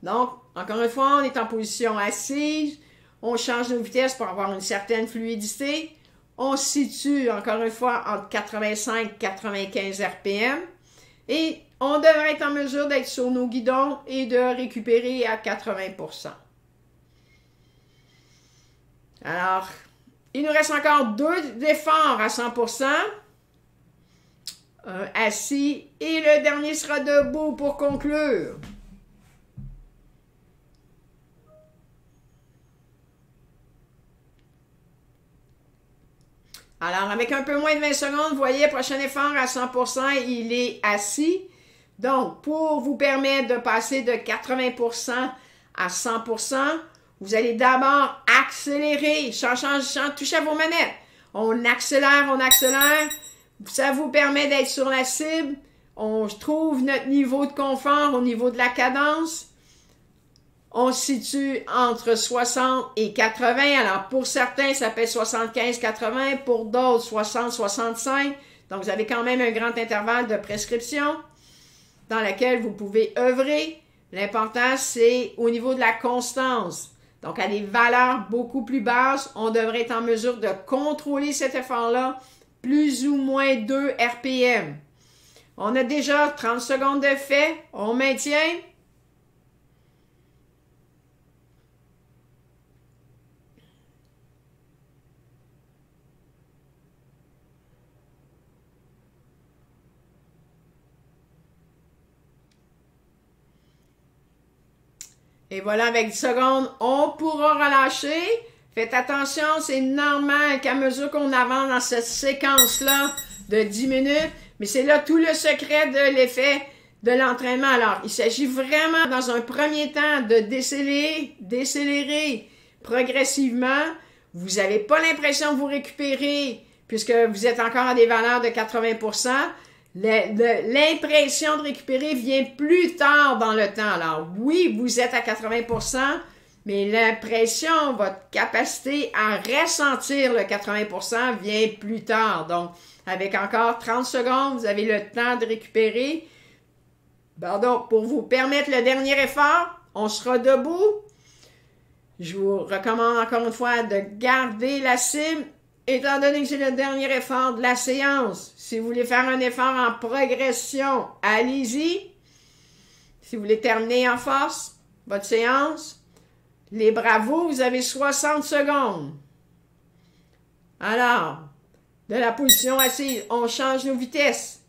Donc, encore une fois, on est en position assise. On change nos vitesses pour avoir une certaine fluidité. On se situe, encore une fois, entre 85 et 95 RPM. Et on devrait être en mesure d'être sur nos guidons et de récupérer à 80 %. Alors, il nous reste encore 2 efforts à 100 %. Un assis et le dernier sera debout pour conclure. Alors, avec un peu moins de 20 secondes, vous voyez, prochain effort à 100 %, il est assis. Donc, pour vous permettre de passer de 80 % à 100 %, vous allez d'abord accélérer, touchez à vos manettes. On accélère. Ça vous permet d'être sur la cible. On trouve notre niveau de confort au niveau de la cadence. On se situe entre 60 et 80. Alors, pour certains, ça fait 75-80. Pour d'autres, 60-65. Donc, vous avez quand même un grand intervalle de prescription dans lequel vous pouvez œuvrer. L'important, c'est au niveau de la constance. Donc, à des valeurs beaucoup plus basses, on devrait être en mesure de contrôler cet effort-là, plus ou moins 2 RPM. On a déjà 30 secondes de fait. On maintient. Et voilà, avec 10 secondes, on pourra relâcher. Faites attention, c'est normal qu'à mesure qu'on avance dans cette séquence-là de 10 minutes, mais c'est là tout le secret de l'effet de l'entraînement. Alors, il s'agit vraiment, dans un premier temps, de décélérer progressivement. Vous n'avez pas l'impression de vous récupérer, puisque vous êtes encore à des valeurs de 80%. L'impression de récupérer vient plus tard dans le temps. Alors, oui, vous êtes à 80%, mais l'impression, votre capacité à ressentir le 80% vient plus tard. Donc, avec encore 30 secondes, vous avez le temps de récupérer. Pardon, pour vous permettre le dernier effort, on sera debout. Je vous recommande encore une fois de garder la cible, étant donné que c'est le dernier effort de la séance. Si vous voulez faire un effort en progression, allez-y. Si vous voulez terminer en force, votre séance, les bravos, vous avez 60 secondes. Alors, de la position assise, on change nos vitesses.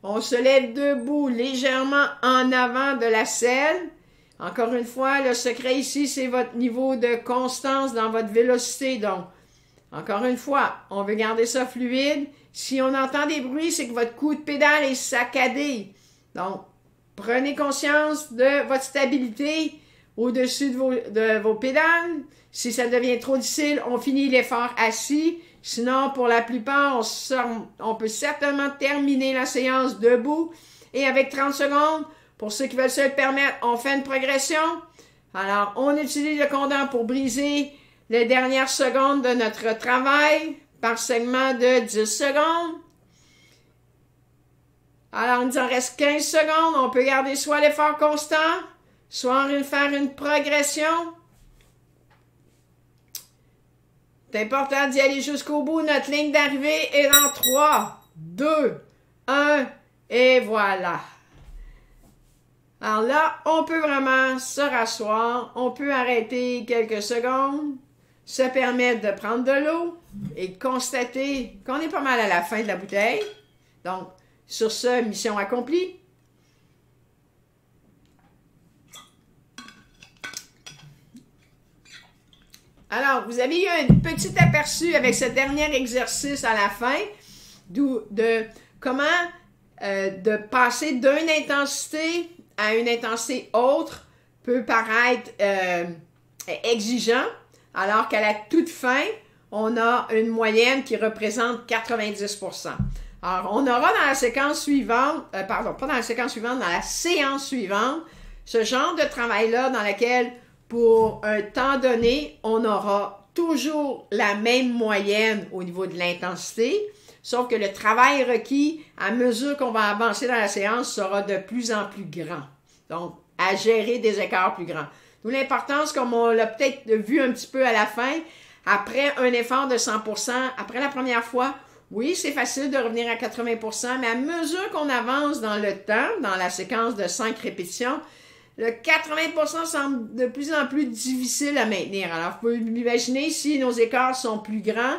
On se lève debout, légèrement en avant de la selle. Encore une fois, le secret ici, c'est votre niveau de constance dans votre vélocité. Donc, encore une fois, on veut garder ça fluide. Si on entend des bruits, c'est que votre coup de pédale est saccadé. Donc, prenez conscience de votre stabilité au-dessus de vos pédales. Si ça devient trop difficile, on finit l'effort assis. Sinon, pour la plupart, on peut certainement terminer la séance debout. Et avec 30 secondes, pour ceux qui veulent se le permettre, on fait une progression. Alors, on utilise le condom pour briser les dernières secondes de notre travail par segment de 10 secondes. Alors, il nous en reste 15 secondes. On peut garder soit l'effort constant, soit faire une progression. C'est important d'y aller jusqu'au bout. Notre ligne d'arrivée est dans 3, 2, 1 et voilà. Alors là, on peut vraiment se rasseoir. On peut arrêter quelques secondes, se permettre de prendre de l'eau et constater qu'on est pas mal à la fin de la bouteille. Donc, sur ce, mission accomplie. Alors, vous avez eu un petit aperçu avec ce dernier exercice à la fin de comment de passer d'une intensité à une intensité autre peut paraître exigeant, alors qu'à la toute fin, on a une moyenne qui représente 90%. Alors, on aura dans la séquence suivante, pas dans la séquence suivante, dans la séance suivante, ce genre de travail-là dans lequel, pour un temps donné, on aura toujours la même moyenne au niveau de l'intensité, sauf que le travail requis, à mesure qu'on va avancer dans la séance, sera de plus en plus grand. Donc, à gérer des écarts plus grands. D'où l'importance, comme on l'a peut-être vu un petit peu à la fin, après un effort de 100%, après la première fois, oui, c'est facile de revenir à 80%, mais à mesure qu'on avance dans le temps, dans la séquence de 5 répétitions, le 80% semble de plus en plus difficile à maintenir. Alors, vous pouvez imaginer, si nos écarts sont plus grands,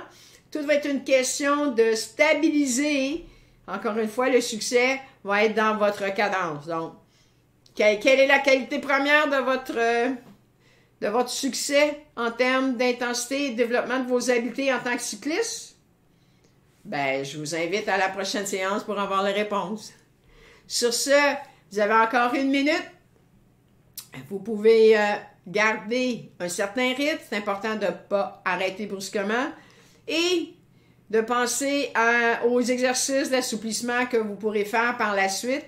tout va être une question de stabiliser. Encore une fois, le succès va être dans votre cadence. Donc, quelle est la qualité première de votre succès en termes d'intensité et de développement de vos habiletés en tant que cycliste? Ben, je vous invite à la prochaine séance pour avoir les réponses. Sur ce, vous avez encore 1 minute. Vous pouvez garder un certain rythme. C'est important de ne pas arrêter brusquement. Et de penser aux exercices d'assouplissement que vous pourrez faire par la suite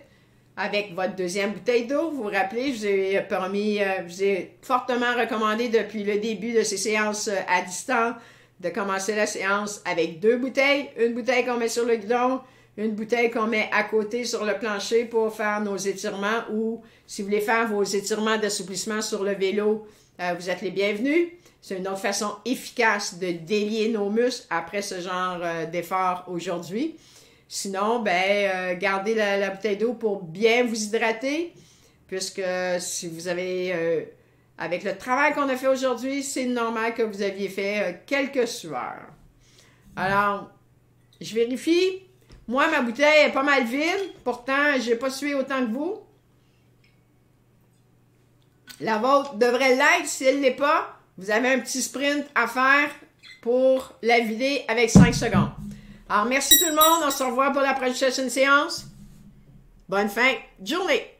avec votre deuxième bouteille d'eau. Vous vous rappelez, je vous ai fortement recommandé depuis le début de ces séances à distance de commencer la séance avec 2 bouteilles. Une bouteille qu'on met sur le guidon, une bouteille qu'on met à côté sur le plancher pour faire nos étirements ou si vous voulez faire vos étirements d'assouplissement sur le vélo, vous êtes les bienvenus. C'est une autre façon efficace de délier nos muscles après ce genre d'effort aujourd'hui. Sinon, gardez la bouteille d'eau pour bien vous hydrater, puisque si vous avez, avec le travail qu'on a fait aujourd'hui, c'est normal que vous aviez fait quelques sueurs. Alors, je vérifie. Moi, ma bouteille est pas mal vide. Pourtant, je n'ai pas sué autant que vous. La vôtre devrait l'être. Si elle ne l'est pas, vous avez un petit sprint à faire pour la vider avec 5 secondes. Alors, merci tout le monde. On se revoit pour la prochaine séance. Bonne fin de journée.